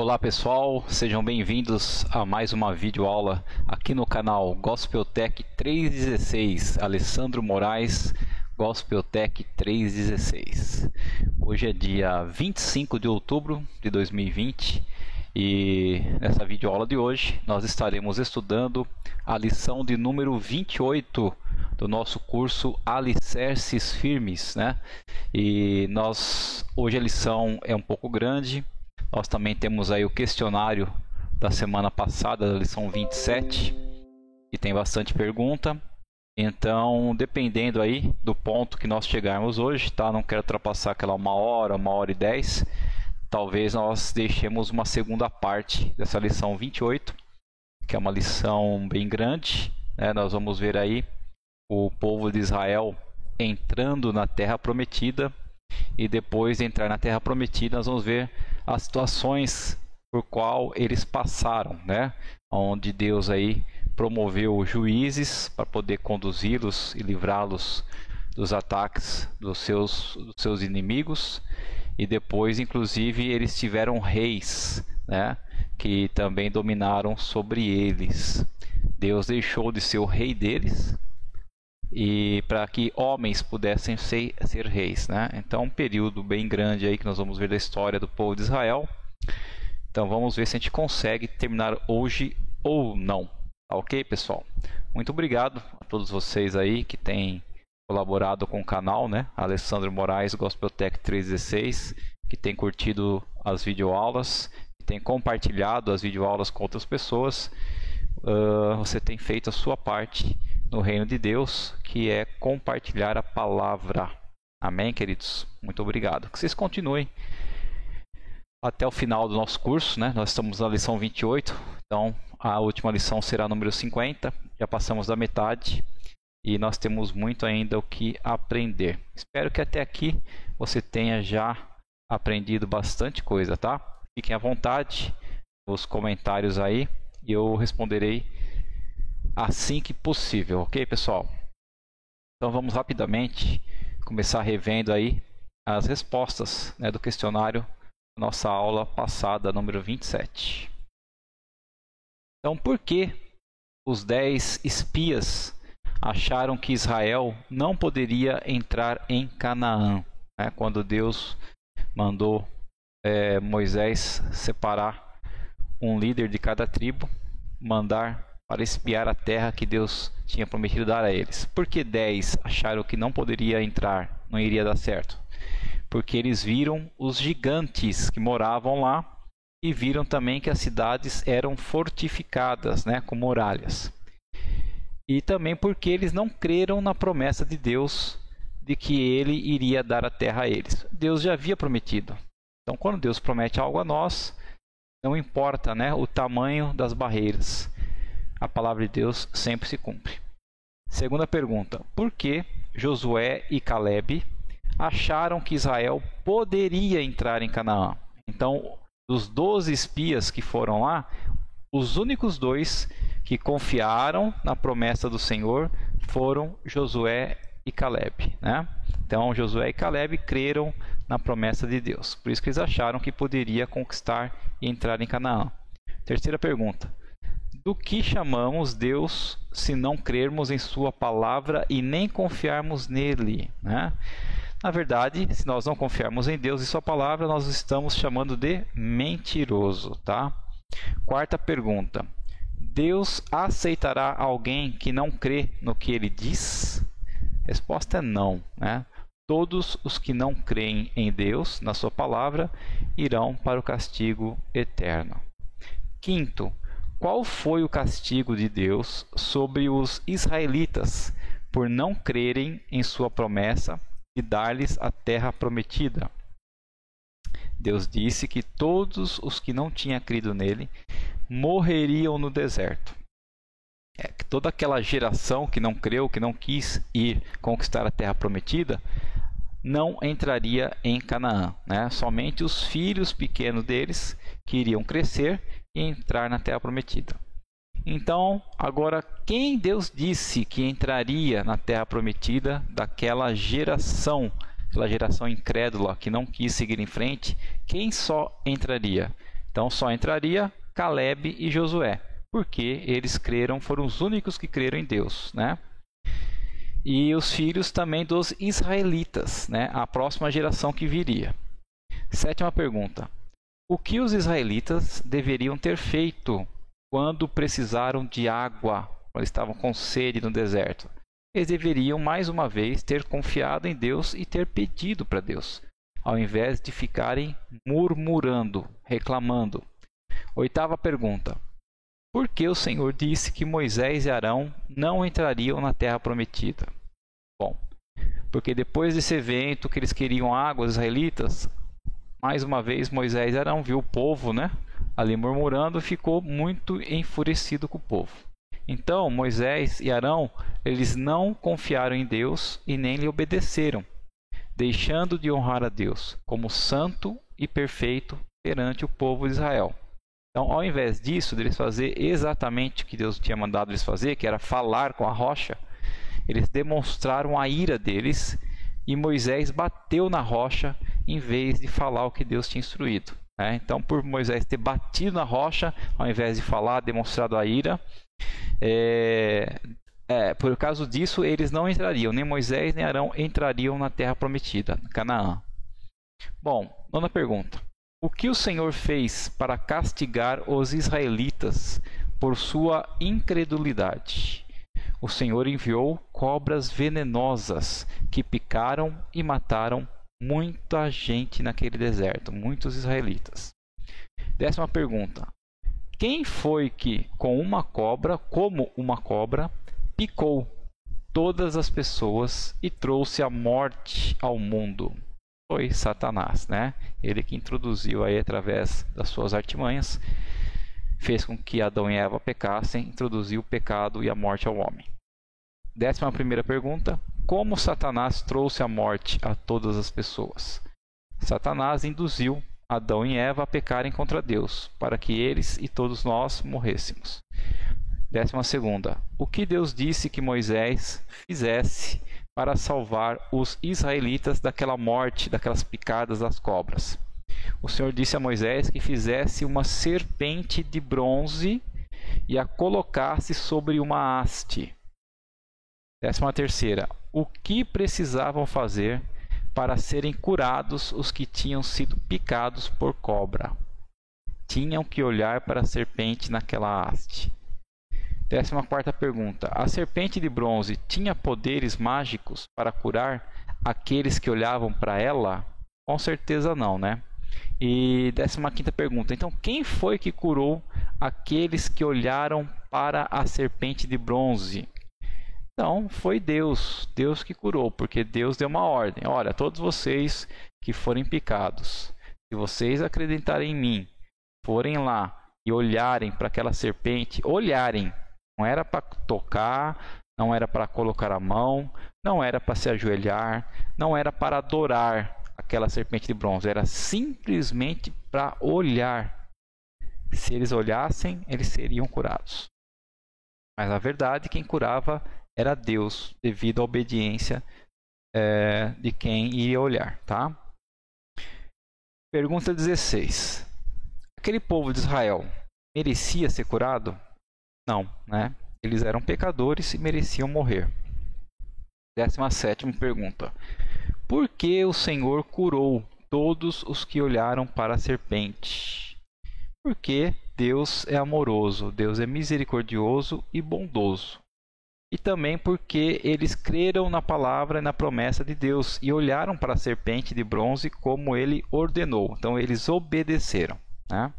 Olá pessoal, sejam bem-vindos a mais uma videoaula aqui no canal Gospeltech 316, Alessandro Moraes, Gospeltech 316. Hoje é dia 25 de outubro de 2020 e nessa videoaula de hoje nós estaremos estudando a lição de número 28 do nosso curso Alicerces Firmes, né? E hoje a lição é um pouco grande. Nós também temos aí o questionário da semana passada, da lição 27, que tem bastante pergunta. Então, dependendo aí do ponto que nós chegarmos hoje, tá? Não quero ultrapassar aquela 1 hora e 10. Talvez nós deixemos uma segunda parte dessa lição 28, que é uma lição bem grande, né? Nós vamos ver aí o povo de Israel entrando na Terra Prometida. E depois de entrar na Terra Prometida, nós vamos ver as situações por qual eles passaram, né? Onde Deus aí promoveu juízes para poder conduzi-los e livrá-los dos ataques dos seus inimigos. E depois, inclusive, eles tiveram reis, né? Que também dominaram sobre eles. Deus deixou de ser o rei deles e para que homens pudessem ser reis, né? Então, um período bem grande aí que nós vamos ver da história do povo de Israel. Então, vamos ver se a gente consegue terminar hoje ou não. Tá ok, pessoal? Muito obrigado a todos vocês aí que têm colaborado com o canal, né? Alessandro Moraes, Gospeltech 316, que tem curtido as videoaulas, que tem compartilhado as videoaulas com outras pessoas. Você tem feito a sua parte no reino de Deus, que é compartilhar a palavra. Amém, queridos? Muito obrigado. Que vocês continuem até o final do nosso curso, né? Nós estamos na lição 28, então a última lição será a número 50. Já passamos da metade e nós temos muito ainda o que aprender. Espero que até aqui você tenha já aprendido bastante coisa, tá? Fiquem à vontade nos comentários aí e eu responderei assim que possível, ok, pessoal? Então vamos rapidamente começar revendo aí as respostas, né, do questionário da nossa aula passada, número 27. Então, por que os 10 espias acharam que Israel não poderia entrar em Canaã, né, quando Deus mandou Moisés separar um líder de cada tribo, mandar para espiar a terra que Deus tinha prometido dar a eles? Por que 10 acharam que não poderia entrar, não iria dar certo? Porque eles viram os gigantes que moravam lá e viram também que as cidades eram fortificadas, né, com muralhas. E também porque eles não creram na promessa de Deus de que ele iria dar a terra a eles. Deus já havia prometido. Então, quando Deus promete algo a nós, não importa, né, o tamanho das barreiras. A palavra de Deus sempre se cumpre. Segunda pergunta: por que Josué e Caleb acharam que Israel poderia entrar em Canaã? Então, dos 12 espias que foram lá, os únicos 2 que confiaram na promessa do Senhor foram Josué e Caleb, né? Então, Josué e Caleb creram na promessa de Deus. Por isso que eles acharam que poderia conquistar e entrar em Canaã. Terceira pergunta: do que chamamos Deus se não crermos em sua palavra e nem confiarmos nele, né? Na verdade, se nós não confiarmos em Deus e sua palavra, nós estamos chamando de mentiroso, tá? Quarta pergunta: Deus aceitará alguém que não crê no que ele diz? Resposta é não, né? Todos os que não creem em Deus, na sua palavra, irão para o castigo eterno. Quinto: qual foi o castigo de Deus sobre os israelitas por não crerem em sua promessa e dar-lhes a terra prometida? Deus disse que todos os que não tinham crido nele morreriam no deserto. Que toda aquela geração que não creu, que não quis ir conquistar a terra prometida, não entraria em Canaã, né? Somente os filhos pequenos deles que iriam crescer e entrar na terra prometida. Então, agora, quem Deus disse que entraria na terra prometida daquela geração, aquela geração incrédula que não quis seguir em frente, quem só entraria? Então só entraria Caleb e Josué, porque eles creram, foram os únicos que creram em Deus, né? E os filhos também dos israelitas, né? A próxima geração que viria. Sétima pergunta: o que os israelitas deveriam ter feito quando precisaram de água, quando estavam com sede no deserto? Eles deveriam, mais uma vez, ter confiado em Deus e ter pedido para Deus, ao invés de ficarem murmurando, reclamando. Oitava pergunta: por que o Senhor disse que Moisés e Arão não entrariam na terra prometida? Bom, porque depois desse evento que eles queriam água, os israelitas, mais uma vez Moisés e Arão viu o povo, né, ali murmurando, e ficou muito enfurecido com o povo. Então Moisés e Arão, eles não confiaram em Deus e nem lhe obedeceram, deixando de honrar a Deus como santo e perfeito perante o povo de Israel. Então, ao invés disso, deles fazer exatamente o que Deus tinha mandado eles fazer, que era falar com a rocha, eles demonstraram a ira deles e Moisés bateu na rocha em vez de falar o que Deus tinha instruído. Então, por Moisés ter batido na rocha, ao invés de falar, demonstrado a ira, por causa disso, eles não entrariam, nem Moisés nem Arão entrariam na terra prometida, Canaã. Bom, nona pergunta: o que o Senhor fez para castigar os israelitas por sua incredulidade? O Senhor enviou cobras venenosas que picaram e mataram muita gente naquele deserto, muitos israelitas. Décima pergunta: quem foi que, como uma cobra, picou todas as pessoas e trouxe a morte ao mundo? Foi Satanás, né? Ele que introduziu aí, através das suas artimanhas, fez com que Adão e Eva pecassem, introduziu o pecado e a morte ao homem. 11ª pergunta: como Satanás trouxe a morte a todas as pessoas? Satanás induziu Adão e Eva a pecarem contra Deus, para que eles e todos nós morrêssemos. 12ª: o que Deus disse que Moisés fizesse para salvar os israelitas daquela morte, daquelas picadas das cobras? O Senhor disse a Moisés que fizesse uma serpente de bronze e a colocasse sobre uma haste. 13ª: o que precisavam fazer para serem curados os que tinham sido picados por cobra? Tinham que olhar para a serpente naquela haste. 14ª pergunta: a serpente de bronze tinha poderes mágicos para curar aqueles que olhavam para ela? Com certeza não, né? E 15ª pergunta: então quem foi que curou aqueles que olharam para a serpente de bronze? Então foi Deus, Deus que curou, porque Deus deu uma ordem: olha, todos vocês que forem picados, se vocês acreditarem em mim, forem lá e olharem para aquela serpente, olharem, não era para tocar, não era para colocar a mão, não era para se ajoelhar, não era para adorar aquela serpente de bronze, era simplesmente para olhar. Se eles olhassem, eles seriam curados. Mas na verdade, quem curava era Deus, devido à obediência de quem iria olhar, tá? Pergunta 16: aquele povo de Israel merecia ser curado? Não, né? Eles eram pecadores e mereciam morrer. 17ª pergunta: por que o Senhor curou todos os que olharam para a serpente? Porque Deus é amoroso, Deus é misericordioso e bondoso. E também porque eles creram na palavra e na promessa de Deus e olharam para a serpente de bronze como ele ordenou. Então eles obedeceram, né?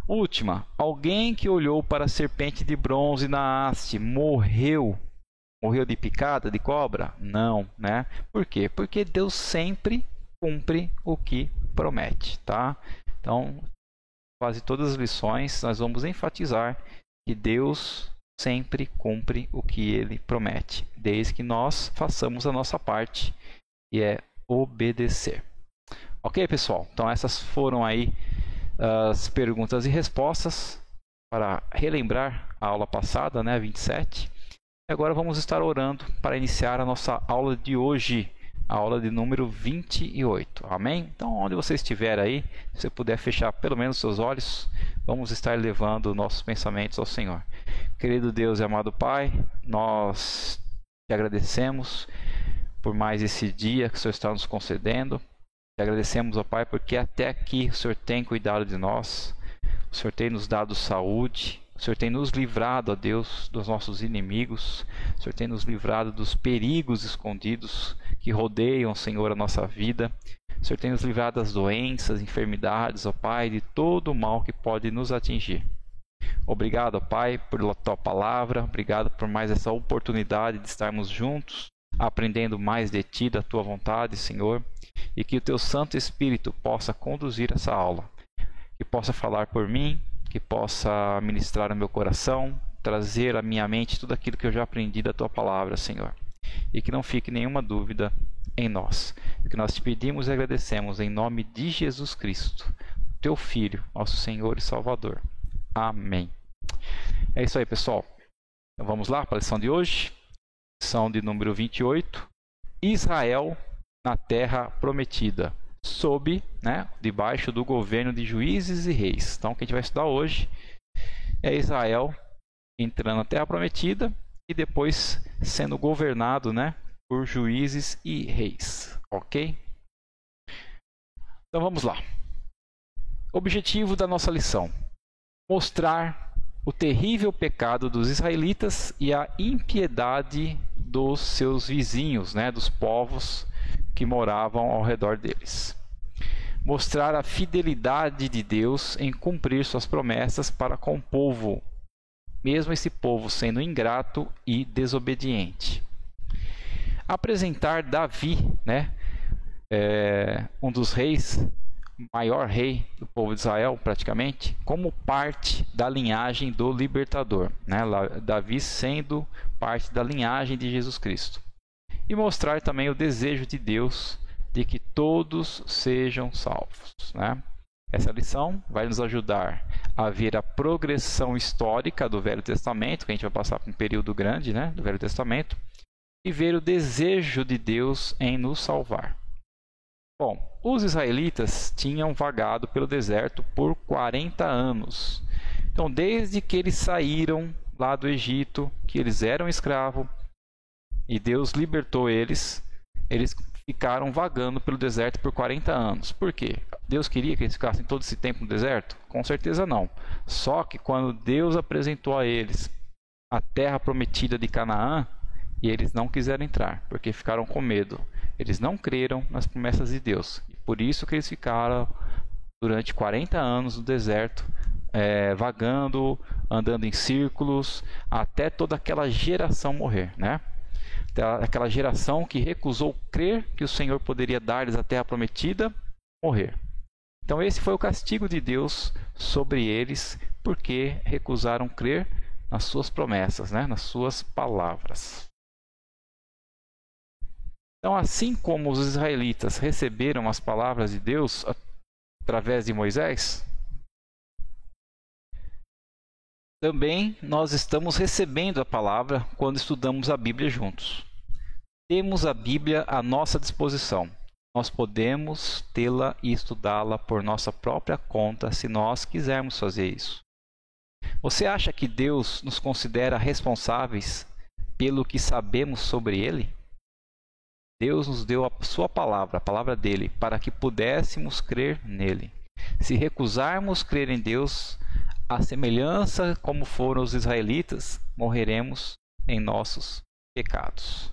Última: alguém que olhou para a serpente de bronze na haste morreu? Morreu de picada de cobra? Não, né? Por quê? Porque Deus sempre cumpre o que promete, tá? Então, quase todas as lições nós vamos enfatizar que Deus sempre cumpre o que ele promete, desde que nós façamos a nossa parte, que é obedecer. Ok, pessoal? Então essas foram aí as perguntas e respostas para relembrar a aula passada, né, 27. E agora vamos estar orando para iniciar a nossa aula de hoje, a aula de número 28. Amém? Então, onde você estiver aí, se você puder fechar pelo menos seus olhos, vamos estar levando nossos pensamentos ao Senhor. Querido Deus e amado Pai, nós te agradecemos por mais esse dia que o Senhor está nos concedendo. Te agradecemos, ó Pai, porque até aqui o Senhor tem cuidado de nós, o Senhor tem nos dado saúde, o Senhor tem nos livrado, ó Deus, dos nossos inimigos, o Senhor tem nos livrado dos perigos escondidos que rodeiam, Senhor, a nossa vida. O Senhor tem nos livrado das doenças, enfermidades, ó Pai, de todo o mal que pode nos atingir. Obrigado, ó Pai, pela Tua palavra, obrigado por mais essa oportunidade de estarmos juntos, aprendendo mais de Ti, da Tua vontade, Senhor, e que o Teu Santo Espírito possa conduzir essa aula, que possa falar por mim, que possa ministrar o meu coração, trazer à minha mente tudo aquilo que eu já aprendi da Tua palavra, Senhor, e que não fique nenhuma dúvida em nós. O que nós te pedimos e agradecemos em nome de Jesus Cristo, Teu Filho, nosso Senhor e Salvador. Amém. É isso aí, pessoal. Então vamos lá para a lição de hoje. Lição de número 28. Israel na terra prometida, sob, debaixo do governo de juízes e reis. Então, o que a gente vai estudar hoje é Israel entrando na terra prometida e depois sendo governado, por juízes e reis. Ok? Então, vamos lá. Objetivo da nossa lição: mostrar o terrível pecado dos israelitas e a impiedade dos seus vizinhos, dos povos que moravam ao redor deles. Mostrar a fidelidade de Deus em cumprir suas promessas para com o povo, mesmo esse povo sendo ingrato e desobediente. Apresentar Davi, um dos reis, maior rei do povo de Israel, praticamente, como parte da linhagem do libertador, Davi sendo parte da linhagem de Jesus Cristo. E mostrar também o desejo de Deus de que todos sejam salvos. Essa lição vai nos ajudar a ver a progressão histórica do Velho Testamento, que a gente vai passar por um período grande do Velho Testamento, e ver o desejo de Deus em nos salvar. Bom, os israelitas tinham vagado pelo deserto por 40 anos. Então, desde que eles saíram lá do Egito, que eles eram escravos, e Deus libertou eles, eles ficaram vagando pelo deserto por 40 anos. Por quê? Deus queria que eles ficassem todo esse tempo no deserto? Com certeza não. Só que quando Deus apresentou a eles a terra prometida de Canaã, e eles não quiseram entrar, porque ficaram com medo. Eles não creram nas promessas de Deus. E por isso que eles ficaram durante 40 anos no deserto, vagando, andando em círculos, até toda aquela geração morrer, aquela geração que recusou crer que o Senhor poderia dar-lhes a terra prometida, morrer. Então esse foi o castigo de Deus sobre eles, porque recusaram crer nas suas promessas, nas suas palavras. Então, assim como os israelitas receberam as palavras de Deus através de Moisés, também nós estamos recebendo a palavra quando estudamos a Bíblia juntos. Temos a Bíblia à nossa disposição. Nós podemos tê-la e estudá-la por nossa própria conta, se nós quisermos fazer isso. Você acha que Deus nos considera responsáveis pelo que sabemos sobre Ele? Deus nos deu a sua palavra, a palavra dele, para que pudéssemos crer nele. Se recusarmos crer em Deus, a semelhança como foram os israelitas, morreremos em nossos pecados.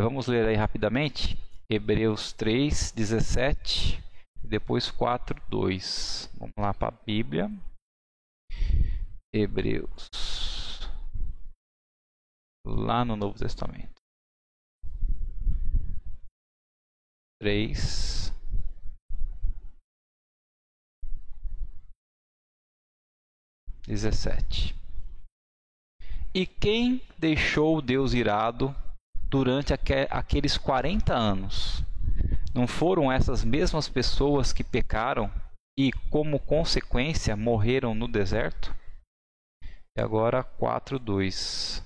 Vamos ler aí rapidamente Hebreus 3, 17, depois 4, 2. Vamos lá para a Bíblia. Hebreus, lá no Novo Testamento. 3, 17. E quem deixou Deus irado durante aqueles 40 anos? Não foram essas mesmas pessoas que pecaram e, como consequência, morreram no deserto? E agora 4:2.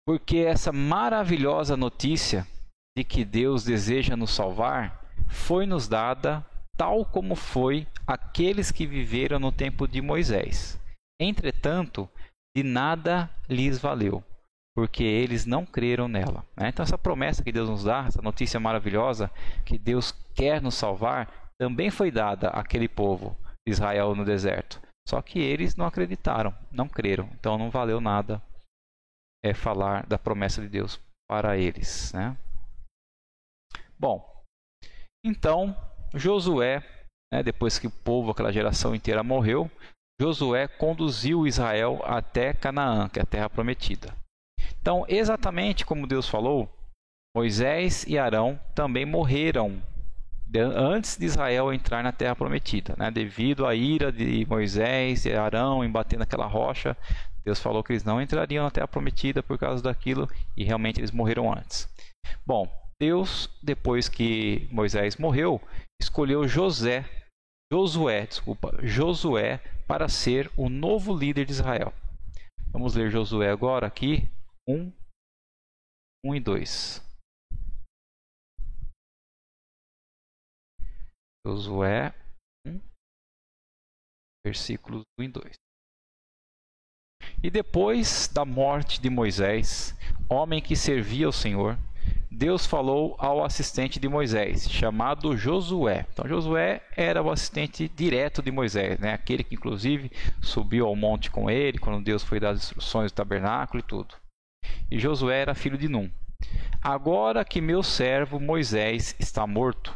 porque essa maravilhosa notícia de que Deus deseja nos salvar foi nos dada tal como foi aqueles que viveram no tempo de Moisés. Entretanto, de nada lhes valeu, porque eles não creram nela. Então essa promessa que Deus nos dá, essa notícia maravilhosa que Deus quer nos salvar, também foi dada àquele povo de Israel no deserto. Só que eles não acreditaram, não creram. Então não valeu nada falar da promessa de Deus para eles. Bom, então Josué, depois que o povo, aquela geração inteira morreu, Josué conduziu Israel até Canaã, que é a terra prometida. Então, exatamente como Deus falou, Moisés e Arão também morreram antes de Israel entrar na terra prometida, devido à ira de Moisés e Arão em bater naquela rocha. Deus falou que eles não entrariam na terra prometida por causa daquilo, e realmente eles morreram antes. Bom, Deus, depois que Moisés morreu, escolheu Josué para ser o novo líder de Israel. Vamos ler Josué agora aqui, 1 e 2. Josué 1, versículos 1 e 2. E depois da morte de Moisés, homem que servia ao Senhor, Deus falou ao assistente de Moisés, chamado Josué. Então Josué era o assistente direto de Moisés, aquele que inclusive subiu ao monte com ele, quando Deus foi dar as instruções do tabernáculo e tudo. E Josué era filho de Num. Agora que meu servo Moisés está morto,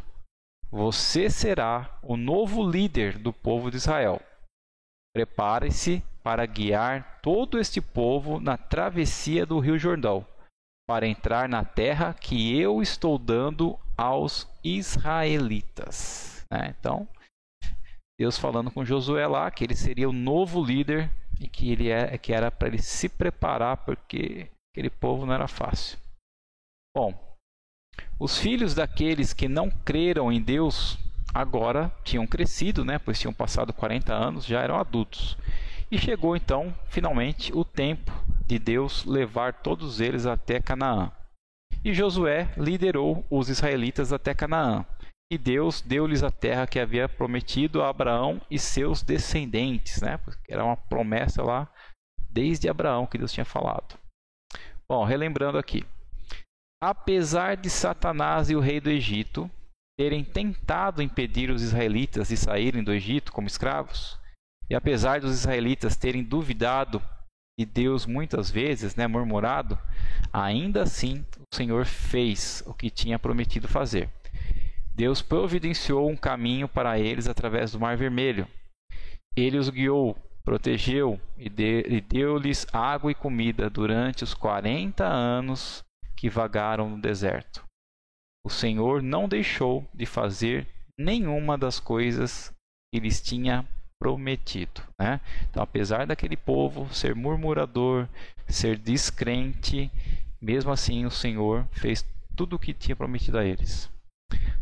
você será o novo líder do povo de Israel. Prepare-se para guiar todo este povo na travessia do Rio Jordão, para entrar na terra que eu estou dando aos israelitas. Então, Deus falando com Josué lá, que ele seria o novo líder e que era para ele se preparar, porque aquele povo não era fácil. Bom, os filhos daqueles que não creram em Deus agora tinham crescido, pois tinham passado 40 anos, já eram adultos. E chegou então, finalmente, o tempo de Deus levar todos eles até Canaã. E Josué liderou os israelitas até Canaã. E Deus deu-lhes a terra que havia prometido a Abraão e seus descendentes, porque era uma promessa lá desde Abraão que Deus tinha falado. Bom, relembrando aqui. Apesar de Satanás e o rei do Egito terem tentado impedir os israelitas de saírem do Egito como escravos, e apesar dos israelitas terem duvidado de Deus muitas vezes, murmurado, ainda assim o Senhor fez o que tinha prometido fazer. Deus providenciou um caminho para eles através do Mar Vermelho. Ele os guiou, protegeu e deu-lhes água e comida durante os 40 anos que vagaram no deserto. O Senhor não deixou de fazer nenhuma das coisas que lhes tinha prometido. Então, apesar daquele povo ser murmurador, ser descrente, mesmo assim o Senhor fez tudo o que tinha prometido a eles.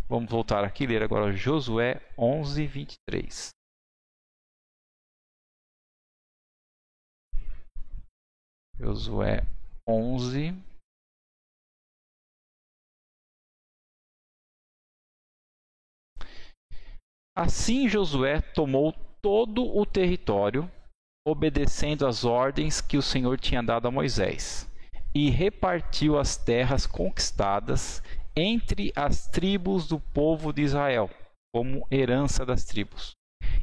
Vamos voltar aqui e ler agora Josué 11, 23. Josué 11, Assim Josué tomou todo o território, obedecendo às ordens que o Senhor tinha dado a Moisés, e repartiu as terras conquistadas entre as tribos do povo de Israel, como herança das tribos.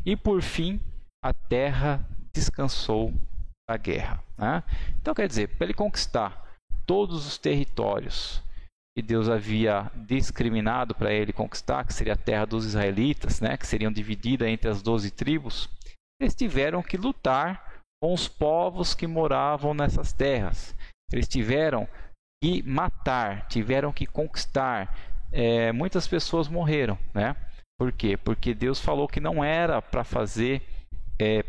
E por fim, a terra descansou da guerra. Então, quer dizer, para ele conquistar todos os territórios que Deus havia discriminado para ele conquistar, que seria a terra dos israelitas, que seriam divididas entre as 12 tribos, eles tiveram que lutar com os povos que moravam nessas terras. Eles tiveram que matar, tiveram que conquistar. Muitas pessoas morreram. Por quê? Porque Deus falou que não era para fazer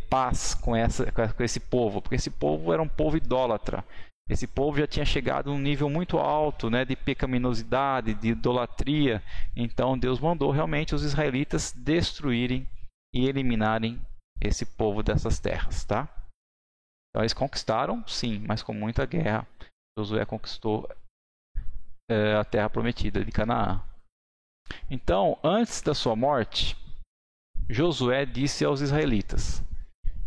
paz com esse povo, porque esse povo era um povo idólatra. Esse povo já tinha chegado a um nível muito alto, de pecaminosidade, de idolatria. Então Deus mandou realmente os israelitas destruírem e eliminarem esse povo dessas terras. Então eles conquistaram, sim, mas com muita guerra. Josué conquistou a terra prometida de Canaã. Então, antes da sua morte, Josué disse aos israelitas: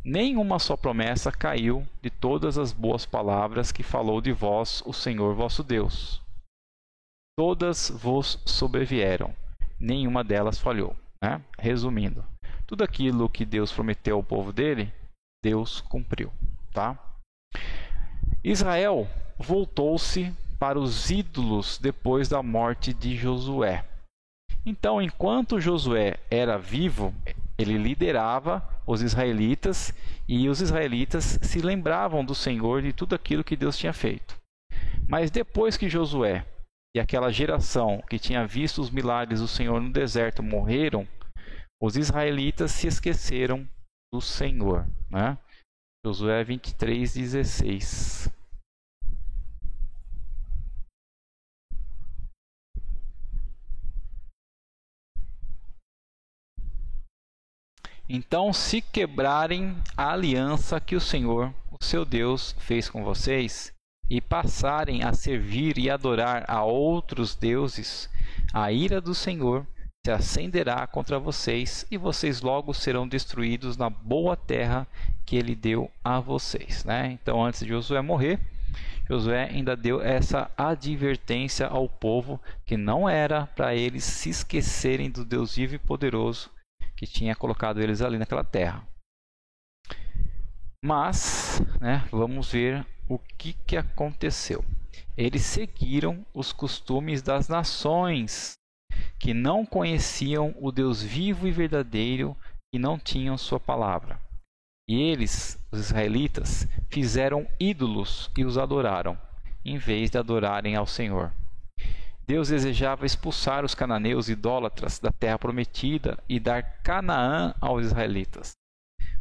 nenhuma só promessa caiu de todas as boas palavras que falou de vós o Senhor vosso Deus. Todas vos sobrevieram, nenhuma delas falhou. Né? Resumindo, tudo aquilo que Deus prometeu ao povo dele, Deus cumpriu. Tá? Israel voltou-se para os ídolos depois da morte de Josué. Então, enquanto Josué era vivo, ele liderava os israelitas e os israelitas se lembravam do Senhor de tudo aquilo que Deus tinha feito. Mas depois que Josué e aquela geração que tinha visto os milagres do Senhor no deserto morreram, os israelitas se esqueceram do Senhor. Né? Josué 23:16. Então, se quebrarem a aliança que o Senhor, o seu Deus, fez com vocês, e passarem a servir e adorar a outros deuses, a ira do Senhor se acenderá contra vocês, e vocês logo serão destruídos na boa terra que ele deu a vocês. Né? Então, antes de Josué morrer, Josué ainda deu essa advertência ao povo que não era para eles se esquecerem do Deus vivo e poderoso que tinha colocado eles ali naquela terra. Mas, vamos ver o que aconteceu. Eles seguiram os costumes das nações que não conheciam o Deus vivo e verdadeiro e não tinham sua palavra. E eles, os israelitas, fizeram ídolos e os adoraram, em vez de adorarem ao Senhor. Deus desejava expulsar os cananeus idólatras da terra prometida e dar Canaã aos israelitas.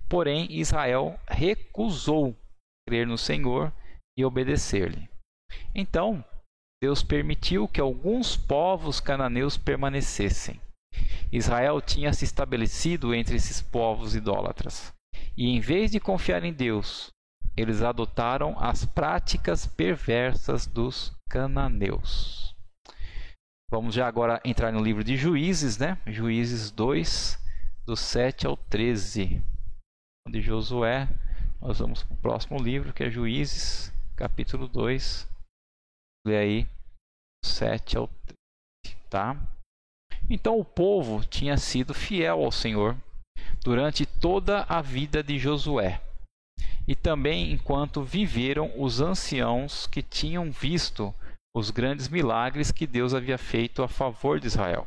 Porém, Israel recusou crer no Senhor e obedecer-lhe. Então, Deus permitiu que alguns povos cananeus permanecessem. Israel tinha se estabelecido entre esses povos idólatras. E em vez de confiar em Deus, eles adotaram as práticas perversas dos cananeus. Vamos já agora entrar no livro de Juízes, Juízes 2, do 7 ao 13. De Josué, nós vamos para o próximo livro, que é Juízes, capítulo 2. Lê aí, 7 ao 13, tá? Então o povo tinha sido fiel ao Senhor durante toda a vida de Josué, e também enquanto viveram os anciãos que tinham visto os grandes milagres que Deus havia feito a favor de Israel.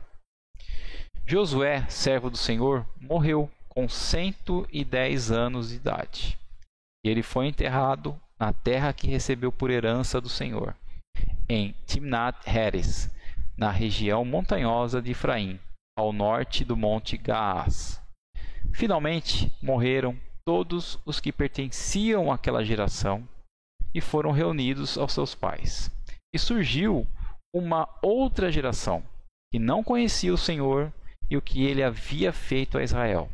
Josué, servo do Senhor, morreu com 110 anos de idade. E ele foi enterrado na terra que recebeu por herança do Senhor, em Timnat-Heres, na região montanhosa de Efraim, ao norte do monte Gaás. Finalmente, morreram todos os que pertenciam àquela geração e foram reunidos aos seus pais. E surgiu uma outra geração que não conhecia o Senhor e o que ele havia feito a Israel.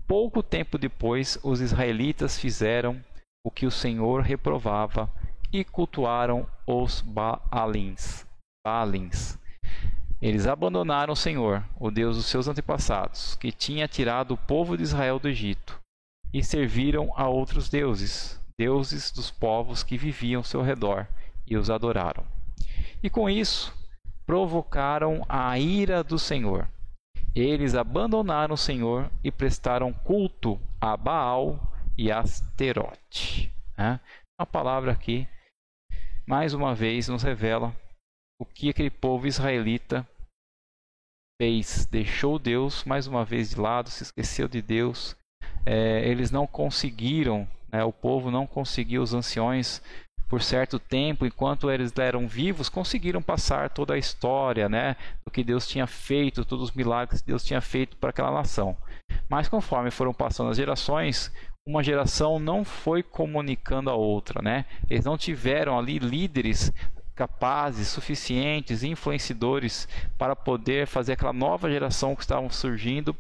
Pouco tempo depois, os israelitas fizeram o que o Senhor reprovava e cultuaram os Baalins. Eles abandonaram o Senhor, o Deus dos seus antepassados, que tinha tirado o povo de Israel do Egito, e serviram a outros deuses, deuses dos povos que viviam ao seu redor, e os adoraram. E com isso, provocaram a ira do Senhor. Eles abandonaram o Senhor e prestaram culto a Baal e a Asterote. A palavra aqui, mais uma vez, nos revela o que aquele povo israelita fez. Deixou Deus mais uma vez de lado, se esqueceu de Deus. Eles não conseguiram, o povo não conseguiu, os anciões, por certo tempo, enquanto eles eram vivos, conseguiram passar toda a história, do que Deus tinha feito, todos os milagres que Deus tinha feito para aquela nação. Mas conforme foram passando as gerações, uma geração não foi comunicando a outra, Eles não tiveram ali líderes capazes, suficientes, influenciadores para poder fazer aquela nova geração que estavam surgindo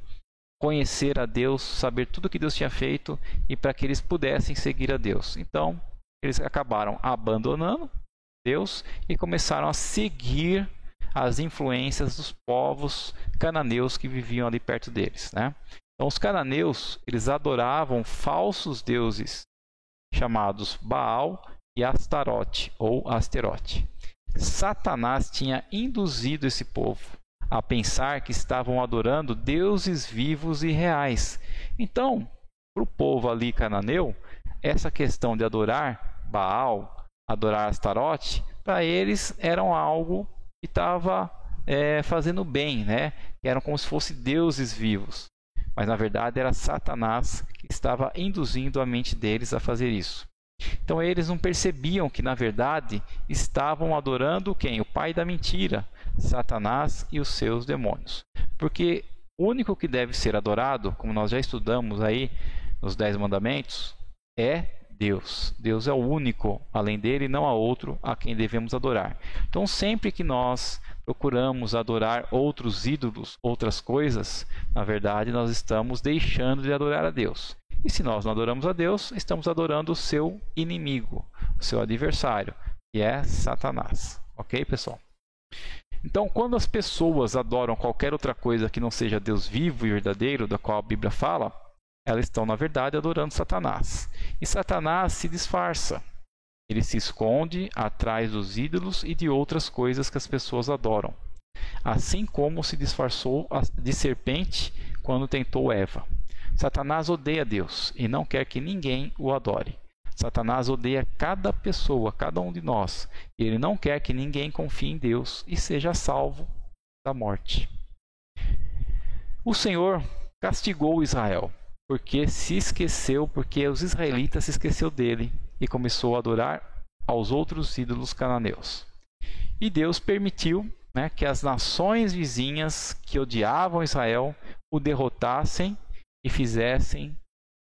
conhecer a Deus, saber tudo o que Deus tinha feito e para que eles pudessem seguir a Deus. Então, eles acabaram abandonando Deus e começaram a seguir as influências dos povos cananeus que viviam ali perto deles, né? Então os cananeus, eles adoravam falsos deuses chamados Baal e Astarote ou Asterote. Satanás tinha induzido esse povo a pensar que estavam adorando deuses vivos e reais. Então, para o povo ali cananeu, essa questão de adorar Baal, adorar Astarote, para eles eram algo que estava fazendo bem, né? Que eram como se fossem deuses vivos. Mas na verdade era Satanás que estava induzindo a mente deles a fazer isso. Então eles não percebiam que na verdade estavam adorando quem? O pai da mentira, Satanás e os seus demônios. Porque o único que deve ser adorado, como nós já estudamos aí nos 10 mandamentos, é Deus. Deus é o único, além dele não há outro a quem devemos adorar. Então sempre que nós procuramos adorar outros ídolos, outras coisas, na verdade nós estamos deixando de adorar a Deus. E se nós não adoramos a Deus, estamos adorando o seu inimigo, o seu adversário, que é Satanás. Ok, pessoal? Então, quando as pessoas adoram qualquer outra coisa que não seja Deus vivo e verdadeiro, da qual a Bíblia fala, elas estão, na verdade, adorando Satanás. E Satanás se disfarça. Ele se esconde atrás dos ídolos e de outras coisas que as pessoas adoram. Assim como se disfarçou de serpente quando tentou Eva. Satanás odeia Deus e não quer que ninguém o adore. Satanás odeia cada pessoa, cada um de nós. E ele não quer que ninguém confie em Deus e seja salvo da morte. O Senhor castigou Israel porque se esqueceu, porque os israelitas se esqueceu dele e começou a adorar aos outros ídolos cananeus. E Deus permitiu, né, que as nações vizinhas que odiavam Israel o derrotassem e fizessem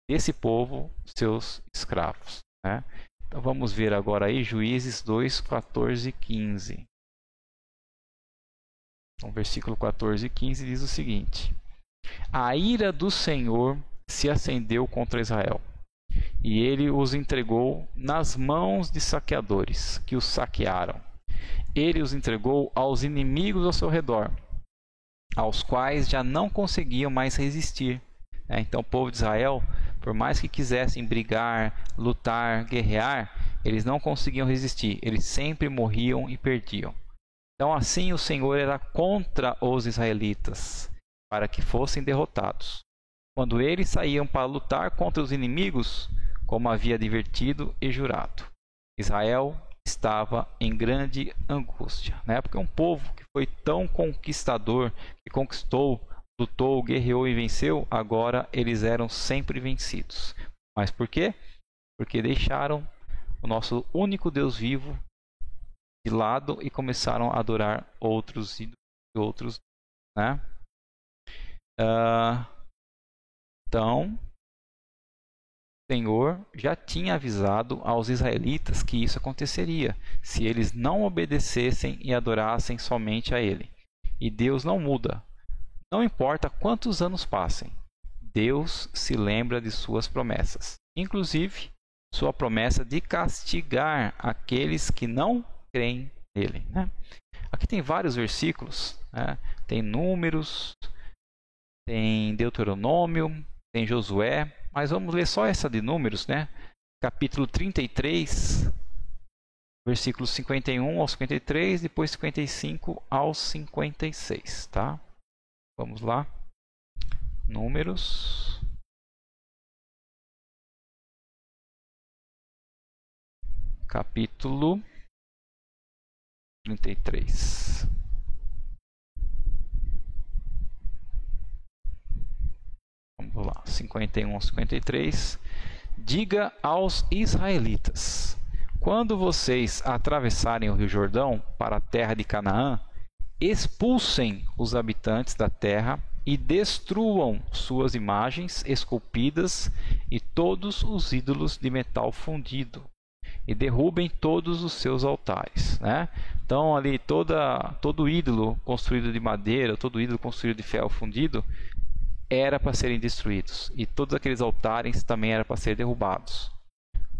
desse povo seus escravos, né? Então vamos ver agora aí Juízes 2, 14 e 15. O versículo 14 e 15 diz o seguinte: A ira do Senhor se acendeu contra Israel, e ele os entregou nas mãos de saqueadores, que os saquearam. Ele os entregou aos inimigos ao seu redor, aos quais já não conseguiam mais resistir. Então o povo de Israel, por mais que quisessem brigar, lutar, guerrear, eles não conseguiam resistir. Eles sempre morriam e perdiam. Então assim o Senhor era contra os israelitas, para que fossem derrotados. Quando eles saíam para lutar contra os inimigos, como havia advertido e jurado, Israel estava em grande angústia, né? Porque um povo que foi tão conquistador, que conquistou, lutou, guerreou e venceu, agora eles eram sempre vencidos. Mas por quê? Porque deixaram o nosso único Deus vivo de lado e começaram a adorar outros ídolos, né? Então, o Senhor já tinha avisado aos israelitas que isso aconteceria, se eles não obedecessem e adorassem somente a Ele. E Deus não muda. Não importa quantos anos passem, Deus se lembra de suas promessas. Inclusive, sua promessa de castigar aqueles que não creem nele, né? Aqui tem vários versículos, né? Tem Números, tem Deuteronômio, tem Josué, mas vamos ler só essa de Números, né? Capítulo 33, versículos 51 ao 53, depois 55 ao 56, tá? Vamos lá. Números. Capítulo 33. Vamos lá. 51 ao 53. Diga aos israelitas: quando vocês atravessarem o Rio Jordão para a terra de Canaã, expulsem os habitantes da terra e destruam suas imagens esculpidas e todos os ídolos de metal fundido e derrubem todos os seus altares, né? Então ali todo ídolo construído de madeira, todo ídolo construído de ferro fundido era para serem destruídos, e todos aqueles altares também eram para ser derrubados.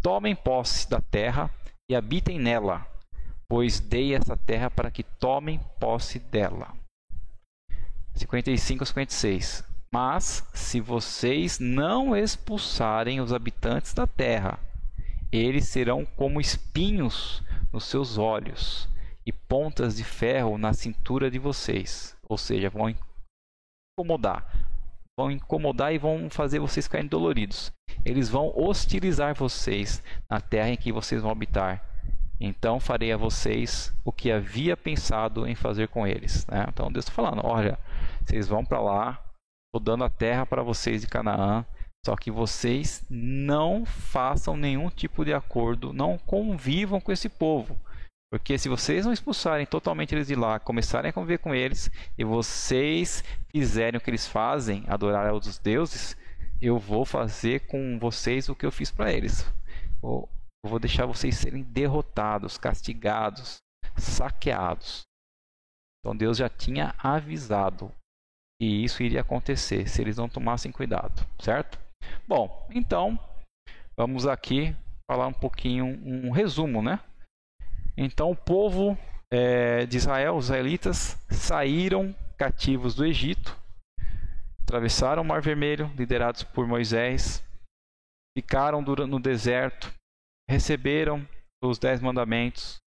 tomem posse da terra e habitem nela, pois dei essa terra para que tomem posse dela. 55 a 56. Mas se vocês não expulsarem os habitantes da terra, eles serão como espinhos nos seus olhos e pontas de ferro na cintura de vocês. Ou seja, vão incomodar. Vão incomodar e vão fazer vocês ficarem doloridos. Eles vão hostilizar vocês na terra em que vocês vão habitar. Então farei a vocês o que havia pensado em fazer com eles. Né? Então Deus está falando, olha, vocês vão para lá, estou dando a terra para vocês de Canaã, só que vocês não façam nenhum tipo de acordo, não convivam com esse povo. Porque se vocês não expulsarem totalmente eles de lá, começarem a conviver com eles, e vocês fizerem o que eles fazem, adorar a outros deuses, eu vou fazer com vocês o que eu fiz para eles. Eu vou deixar vocês serem derrotados, castigados, saqueados. Então Deus já tinha avisado que isso iria acontecer se eles não tomassem cuidado, certo? Bom, então vamos aqui falar um pouquinho, um resumo, né? Então o povo de Israel, os israelitas, saíram cativos do Egito, atravessaram o Mar Vermelho, liderados por Moisés, ficaram no deserto, receberam os 10 mandamentos,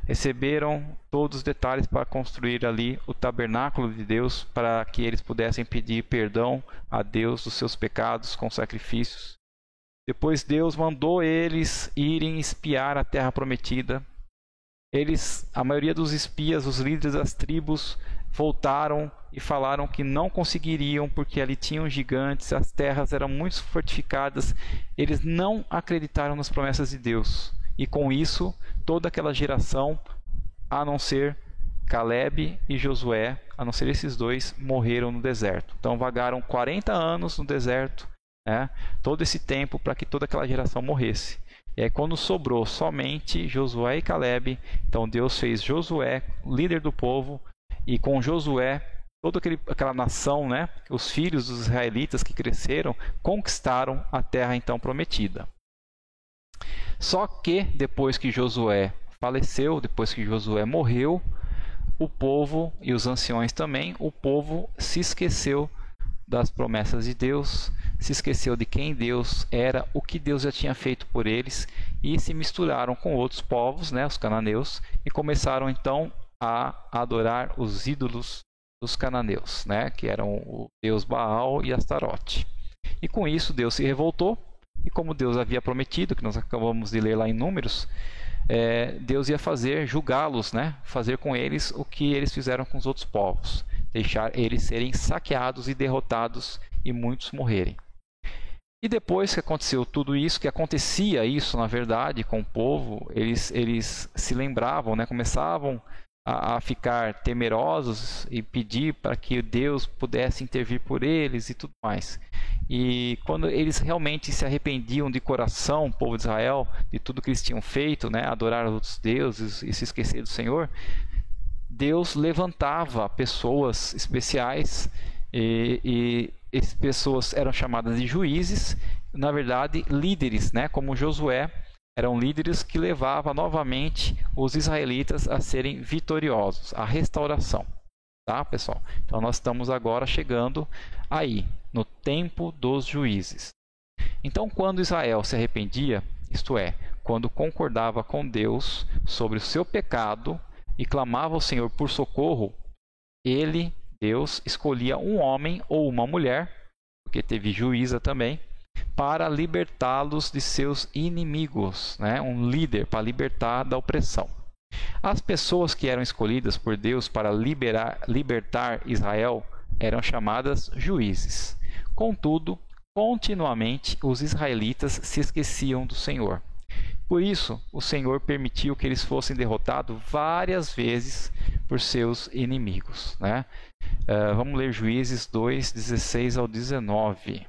receberam todos os detalhes para construir ali o tabernáculo de Deus, para que eles pudessem pedir perdão a Deus dos seus pecados com sacrifícios. Depois Deus mandou eles irem espiar a terra prometida. A maioria dos espias, os líderes das tribos, voltaram e falaram que não conseguiriam porque ali tinham gigantes, as terras eram muito fortificadas. Eles não acreditaram nas promessas de Deus. E com isso, toda aquela geração, a não ser Caleb e Josué, a não ser esses dois, morreram no deserto. Então vagaram 40 anos no deserto, né? Todo esse tempo para que toda aquela geração morresse. E aí quando sobrou somente Josué e Caleb, então Deus fez Josué líder do povo, e com Josué toda aquela nação, né, os filhos dos israelitas que cresceram, conquistaram a terra então prometida. Só que depois que Josué faleceu, depois que Josué morreu, o povo e os anciões também, o povo se esqueceu das promessas de Deus, se esqueceu de quem Deus era, o que Deus já tinha feito por eles, e se misturaram com outros povos, né, os cananeus, e começaram então a adorar os ídolos dos cananeus, né, que eram o deus Baal e Astarote. E com isso Deus se revoltou, e como Deus havia prometido, que nós acabamos de ler lá em Números, Deus ia julgá-los, né, fazer com eles o que eles fizeram com os outros povos, deixar eles serem saqueados e derrotados e muitos morrerem. E depois que aconteceu tudo isso, que acontecia isso na verdade com o povo, eles se lembravam, né, começavam a ficar temerosos e pedir para que Deus pudesse intervir por eles e tudo mais. E quando eles realmente se arrependiam de coração, o povo de Israel, de tudo que eles tinham feito, né, adorar outros deuses e se esquecer do Senhor, Deus levantava pessoas especiais, e essas pessoas eram chamadas de juízes, na verdade líderes, né, como Josué. Eram líderes que levavam novamente os israelitas a serem vitoriosos, a restauração. Tá, pessoal? Então nós estamos agora chegando aí, no tempo dos juízes. Então quando Israel se arrependia, isto é, quando concordava com Deus sobre o seu pecado e clamava ao Senhor por socorro, Deus, escolhia um homem ou uma mulher, porque teve juíza também, para libertá-los de seus inimigos, né? Um líder para libertar da opressão. As pessoas que eram escolhidas por Deus para libertar Israel eram chamadas juízes. Contudo, continuamente os israelitas se esqueciam do Senhor. Por isso, o Senhor permitiu que eles fossem derrotados várias vezes por seus inimigos, né? Vamos ler Juízes 2, 16 ao 19.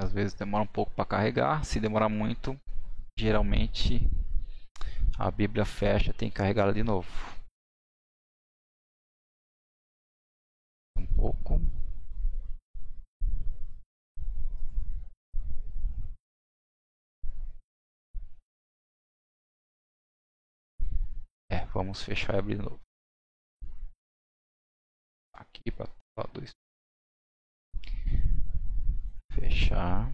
Às vezes demora um pouco para carregar. Se demorar muito, geralmente a Bíblia fecha, tem que carregar ela de novo. Um pouco. Vamos fechar e abrir de novo. Aqui para dois. Fechar.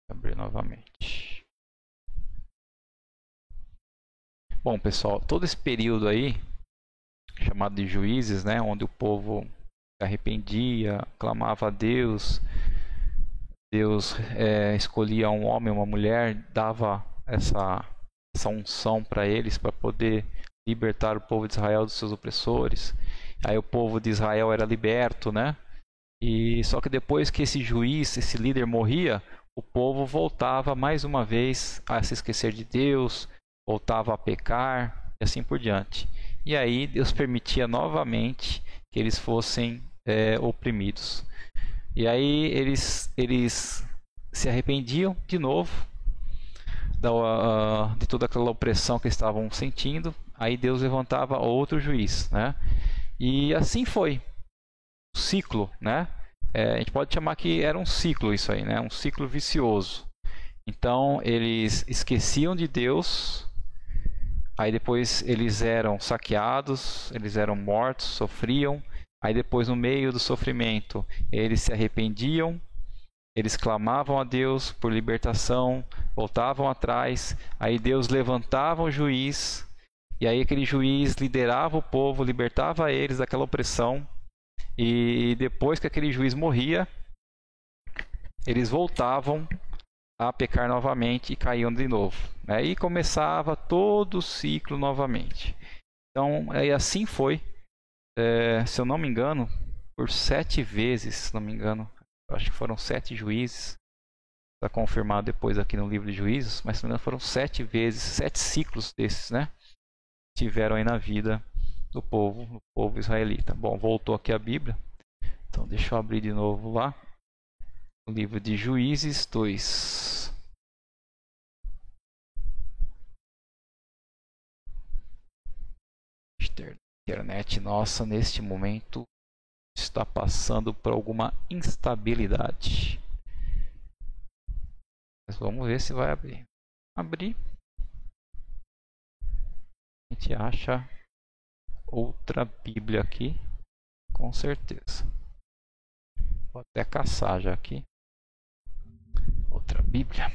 Abrir novamente. Bom, pessoal, todo esse período aí, chamado de Juízes, né, onde o povo se arrependia, clamava a Deus, Deus escolhia um homem, uma mulher, dava essa unção para eles, para poder libertar o povo de Israel dos seus opressores. Aí o povo de Israel era liberto, né? E só que depois que esse juiz, esse líder morria, o povo voltava mais uma vez a se esquecer de Deus, voltava a pecar e assim por diante. E aí Deus permitia novamente que eles fossem oprimidos. E aí eles se arrependiam de novo de toda aquela opressão que estavam sentindo. Aí Deus levantava outro juiz, né? E assim foi o ciclo, né? A gente pode chamar que era um ciclo isso aí, né? Um ciclo vicioso. Então eles esqueciam de Deus, aí depois eles eram saqueados, eles eram mortos, sofriam. Aí depois, no meio do sofrimento, eles se arrependiam, eles clamavam a Deus por libertação, voltavam atrás. Aí Deus levantava um juiz, e aí aquele juiz liderava o povo, libertava eles daquela opressão. E depois que aquele juiz morria, eles voltavam a pecar novamente e caíam de novo. Aí começava todo o ciclo novamente. Então, assim foi. Se eu não me engano, por 7 vezes, se não me engano, acho que foram 7 juízes, está confirmado depois aqui no livro de Juízes, mas se não me engano foram 7 vezes, 7 ciclos desses, né? Tiveram aí na vida do povo israelita. Bom, voltou aqui a Bíblia, então deixa eu abrir de novo lá, o livro de Juízes 2. Internet nossa neste momento está passando por alguma instabilidade, mas vamos ver se vai abrir. A gente acha outra Bíblia aqui, com certeza. Vou até caçar já aqui outra Bíblia.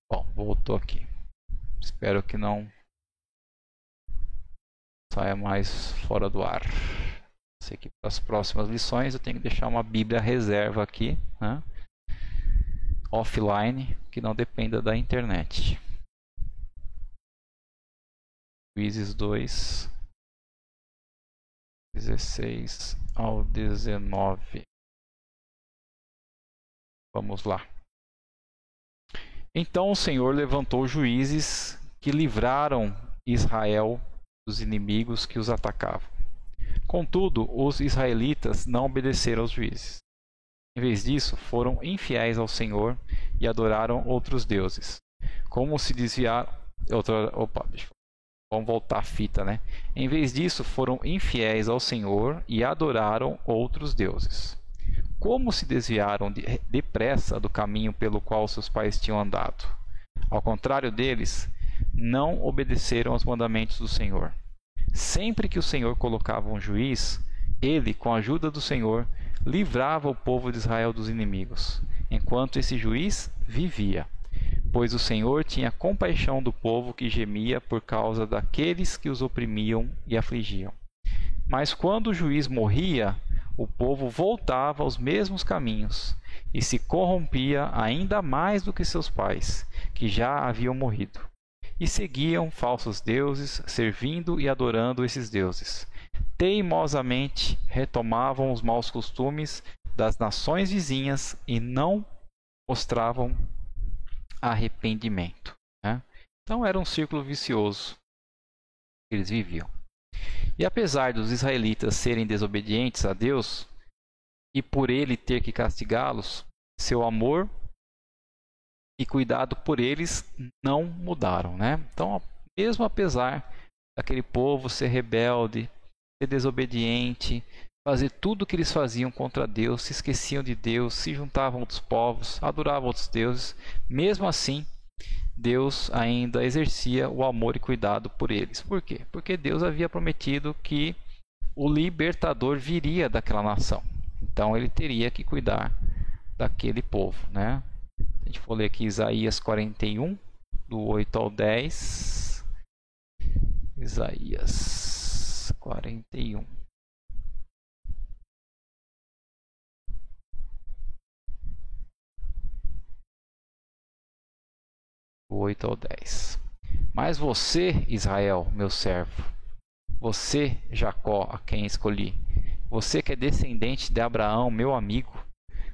Bom, voltou aqui. Espero que não saia mais fora do ar. Sei que para as próximas lições eu tenho que deixar uma Bíblia reserva aqui, né? Offline, que não dependa da internet. Juízes 2, 16 ao 19. Vamos lá. Então o Senhor levantou juízes que livraram Israel dos inimigos que os atacavam. Contudo, os israelitas não obedeceram aos juízes. Em vez disso, foram infiéis ao Senhor e adoraram outros deuses. Como se desviaram... Vamos voltar a fita, né? Em vez disso, foram infiéis ao Senhor e adoraram outros deuses. Como se desviaram depressa do caminho pelo qual seus pais tinham andado. Ao contrário deles, não obedeceram aos mandamentos do Senhor. Sempre que o Senhor colocava um juiz, ele, com a ajuda do Senhor, livrava o povo de Israel dos inimigos, enquanto esse juiz vivia. pois o Senhor tinha compaixão do povo que gemia por causa daqueles que os oprimiam e afligiam. Mas quando o juiz morria, o povo voltava aos mesmos caminhos e se corrompia ainda mais do que seus pais, que já haviam morrido, e seguiam falsos deuses, servindo e adorando esses deuses. Teimosamente retomavam os maus costumes das nações vizinhas e não mostravam arrependimento, né? Então era um círculo vicioso que eles viviam. E apesar dos israelitas serem desobedientes a Deus e por ele ter que castigá-los, seu amor e cuidado por eles não mudaram, né? Então, mesmo apesar daquele povo ser rebelde, ser desobediente, fazer tudo o que eles faziam contra Deus, se esqueciam de Deus, se juntavam a outros povos, adoravam outros deuses, mesmo assim, Deus ainda exercia o amor e cuidado por eles. Por quê? Porque Deus havia prometido que o libertador viria daquela nação. Então ele teria que cuidar daquele povo, né? Se a gente for ler aqui Isaías 41, do 8 ao 10. Isaías 41. Do 8 ao 10. Mas você, Israel, meu servo, você, Jacó, a quem escolhi, você que é descendente de Abraão, meu amigo,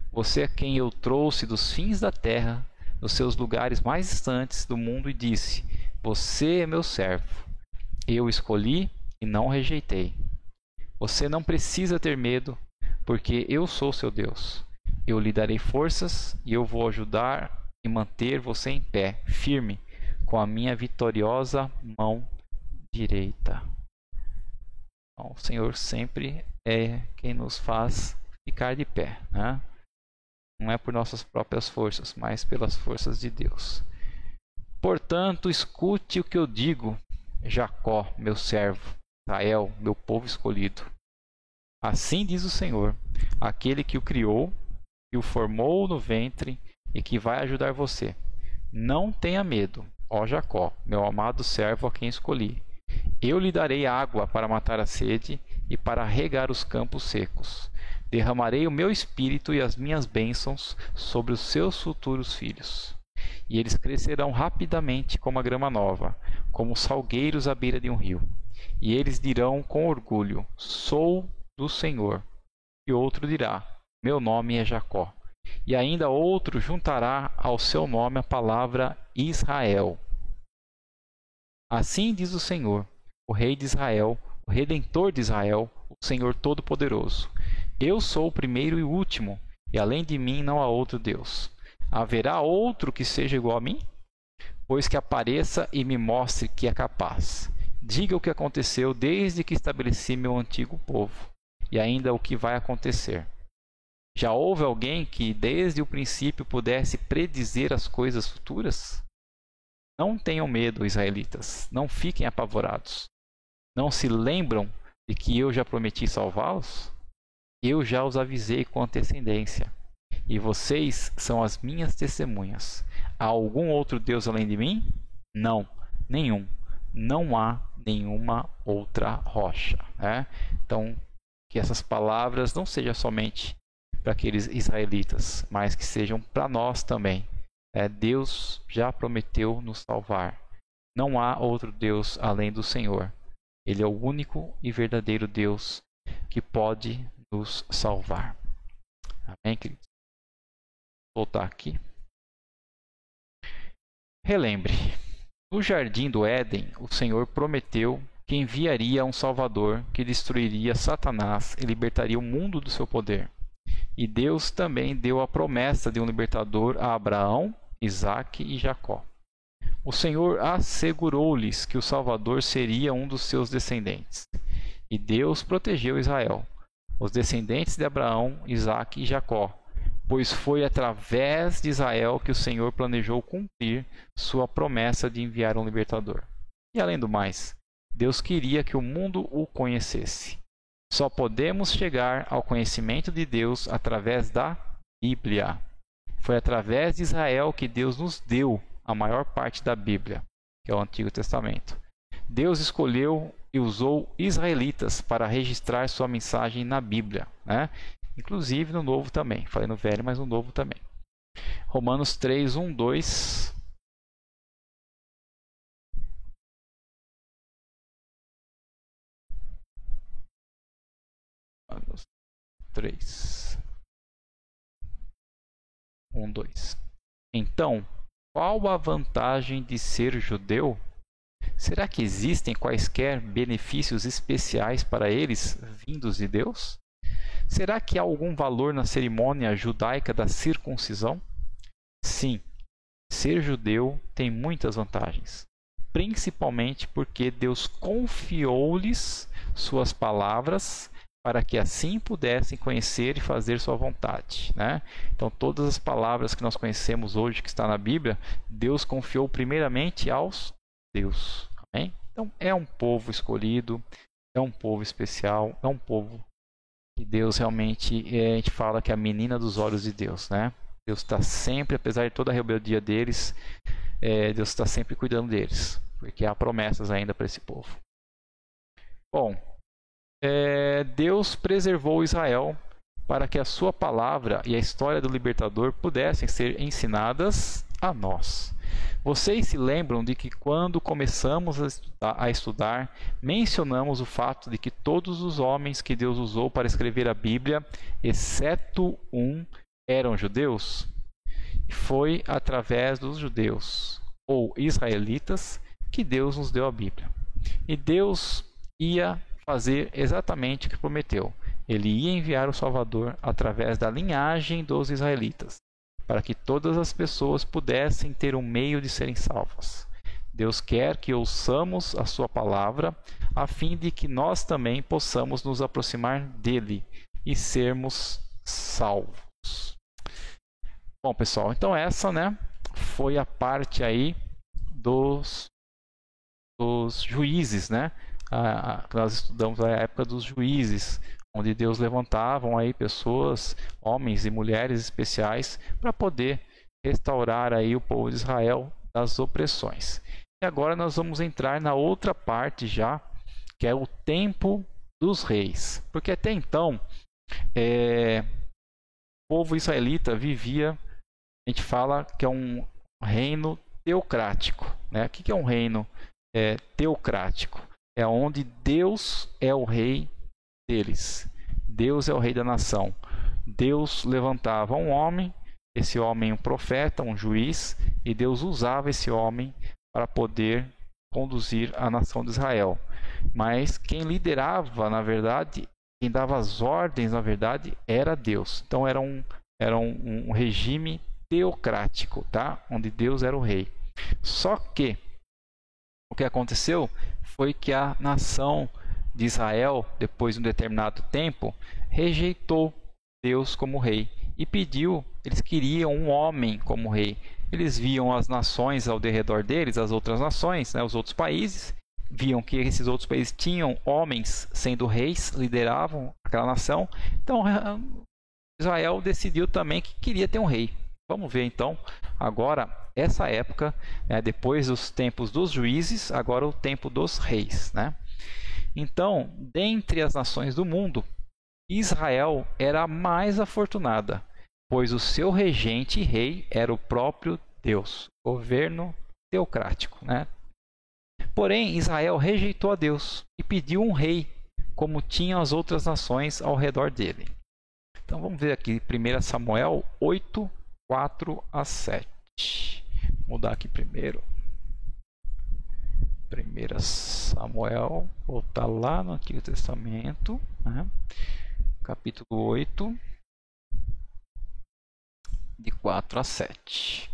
você a quem eu trouxe dos fins da terra, dos seus lugares mais distantes do mundo e disse: você é meu servo, eu escolhi e não rejeitei. Você não precisa ter medo, porque eu sou seu Deus. Eu lhe darei forças e eu vou ajudar e manter você em pé, firme, com a minha vitoriosa mão direita. Então, o Senhor sempre é quem nos faz ficar de pé, né? Não é por nossas próprias forças, mas pelas forças de Deus. Portanto, escute o que eu digo, Jacó, meu servo, Israel, meu povo escolhido. Assim diz o Senhor, aquele que o criou, que o formou no ventre e que vai ajudar você. Não tenha medo, ó Jacó, meu amado servo a quem escolhi. Eu lhe darei água para matar a sede e para regar os campos secos. Derramarei o meu espírito e as minhas bênçãos sobre os seus futuros filhos. E eles crescerão rapidamente como a grama nova, como salgueiros à beira de um rio. E eles dirão com orgulho: sou do Senhor. E outro dirá: meu nome é Jacó. E ainda outro juntará ao seu nome a palavra Israel. Assim diz o Senhor, o Rei de Israel, o Redentor de Israel, o Senhor Todo-Poderoso. Eu sou o primeiro e o último, e além de mim não há outro Deus. Haverá outro que seja igual a mim? Pois que apareça e me mostre que é capaz. Diga o que aconteceu desde que estabeleci meu antigo povo, e ainda o que vai acontecer. Já houve alguém que desde o princípio pudesse predizer as coisas futuras? Não tenham medo, israelitas, não fiquem apavorados. Não se lembram de que eu já prometi salvá-los? Eu já os avisei com antecedência, e vocês são as minhas testemunhas. Há algum outro Deus além de mim? Não, nenhum. Não há nenhuma outra rocha, né? Então, que essas palavras não sejam somente para aqueles israelitas, mas que sejam para nós também. Deus já prometeu nos salvar. Não há outro Deus além do Senhor. Ele é o único e verdadeiro Deus que pode nos salvar. Amém, queridos? Vou voltar aqui. Relembre, no jardim do Éden, o Senhor prometeu que enviaria um Salvador que destruiria Satanás e libertaria o mundo do seu poder. E Deus também deu a promessa de um libertador a Abraão, Isaque e Jacó. O Senhor assegurou-lhes que o Salvador seria um dos seus descendentes. E Deus protegeu Israel, os descendentes de Abraão, Isaque e Jacó, pois foi através de Israel que o Senhor planejou cumprir sua promessa de enviar um libertador. E além do mais, Deus queria que o mundo o conhecesse. Só podemos chegar ao conhecimento de Deus através da Bíblia. Foi através de Israel que Deus nos deu a maior parte da Bíblia, que é o Antigo Testamento. Deus escolheu e usou israelitas para registrar sua mensagem na Bíblia, né? Inclusive no Novo também. Falei no Velho, mas no Novo também. Romanos 3, 1, 2. Romanos 3, 1, 2. Então, qual a vantagem de ser judeu? Será que existem quaisquer benefícios especiais para eles vindos de Deus? Será que há algum valor na cerimônia judaica da circuncisão? Sim, ser judeu tem muitas vantagens, principalmente porque Deus confiou-lhes suas palavras para que assim pudessem conhecer e fazer sua vontade, né? Então, todas as palavras que nós conhecemos hoje, que está na Bíblia, Deus confiou primeiramente aos judeus. Amém? Então, é um povo escolhido, é um povo especial, é um povo que Deus realmente, a gente fala que é a menina dos olhos de Deus, né? Deus está sempre, apesar de toda a rebeldia deles, Deus está sempre cuidando deles, porque há promessas ainda para esse povo. Bom, Deus preservou Israel para que a sua palavra e a história do libertador pudessem ser ensinadas a nós. Vocês se lembram de que quando começamos a estudar, mencionamos o fato de que todos os homens que Deus usou para escrever a Bíblia, exceto um, eram judeus? Foi através dos judeus, ou israelitas, que Deus nos deu a Bíblia. E Deus ia fazer exatamente o que prometeu. Ele ia enviar o Salvador através da linhagem dos israelitas, para que todas as pessoas pudessem ter um meio de serem salvas. Deus quer que ouçamos a sua palavra, a fim de que nós também possamos nos aproximar dele e sermos salvos. Bom, pessoal, então essa, né, foi a parte aí dos juízes, né? Nós estudamos a época dos juízes, onde Deus levantavam aí pessoas, homens e mulheres especiais, para poder restaurar aí o povo de Israel das opressões. E agora nós vamos entrar na outra parte já, que é o tempo dos reis. Porque até então, o povo israelita vivia, a gente fala que é um reino teocrático, né? O que é um reino teocrático? É onde Deus é o rei deles. Deus é o rei da nação. Deus levantava um homem, esse homem um profeta, um juiz, e Deus usava esse homem para poder conduzir a nação de Israel. Mas quem liderava, na verdade, quem dava as ordens, na verdade, era Deus. Então era um regime teocrático, tá? Onde Deus era o rei. Só que o que aconteceu foi que a nação de Israel, depois de um determinado tempo, rejeitou Deus como rei e pediu, eles queriam um homem como rei. Eles viam as nações ao redor deles, as outras nações, né, os outros países, viam que esses outros países tinham homens sendo reis, lideravam aquela nação. Então Israel decidiu também que queria ter um rei. Vamos ver então agora essa época, né, depois dos tempos dos juízes, agora o tempo dos reis, né? Então, dentre as nações do mundo, Israel era a mais afortunada, pois o seu regente e rei era o próprio Deus, governo teocrático, né? Porém, Israel rejeitou a Deus e pediu um rei, como tinham as outras nações ao redor dele. Então vamos ver aqui 1 Samuel 8, 4 a 7. Vou mudar aqui primeiro. 1 Samuel, voltar lá no Antigo Testamento, né? Capítulo 8, de 4 a 7.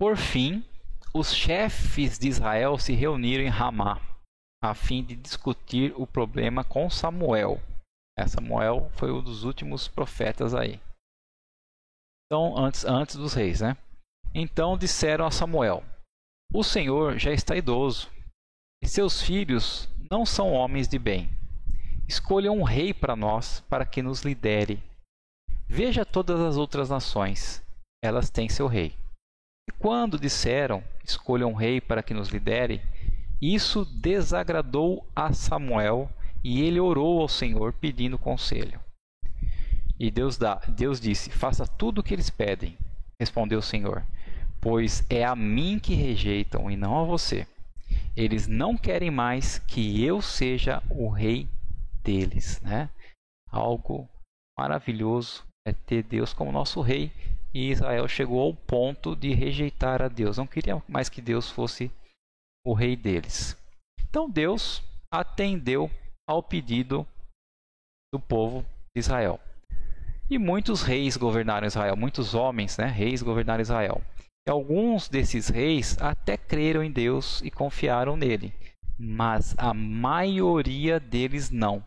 Por fim, os chefes de Israel se reuniram em Ramá, a fim de discutir o problema com Samuel. Samuel foi um dos últimos profetas aí. Então, antes dos reis, né? Então disseram a Samuel: o Senhor já está idoso, e seus filhos não são homens de bem. Escolha um rei para nós, para que nos lidere. Veja todas as outras nações. elas têm seu rei. E quando disseram, escolham um rei para que nos lidere, isso desagradou a Samuel e ele orou ao Senhor pedindo conselho. E Deus disse, faça tudo o que eles pedem. Respondeu o Senhor, pois é a mim que rejeitam e não a você. Eles não querem mais que eu seja o rei deles, né? Algo maravilhoso é ter Deus como nosso rei. E Israel chegou ao ponto de rejeitar a Deus. Não queria mais que Deus fosse o rei deles. Então Deus atendeu ao pedido do povo de Israel. E muitos reis governaram Israel, muitos homens, né, reis governaram Israel. E alguns desses reis até creram em Deus e confiaram nele, mas a maioria deles não.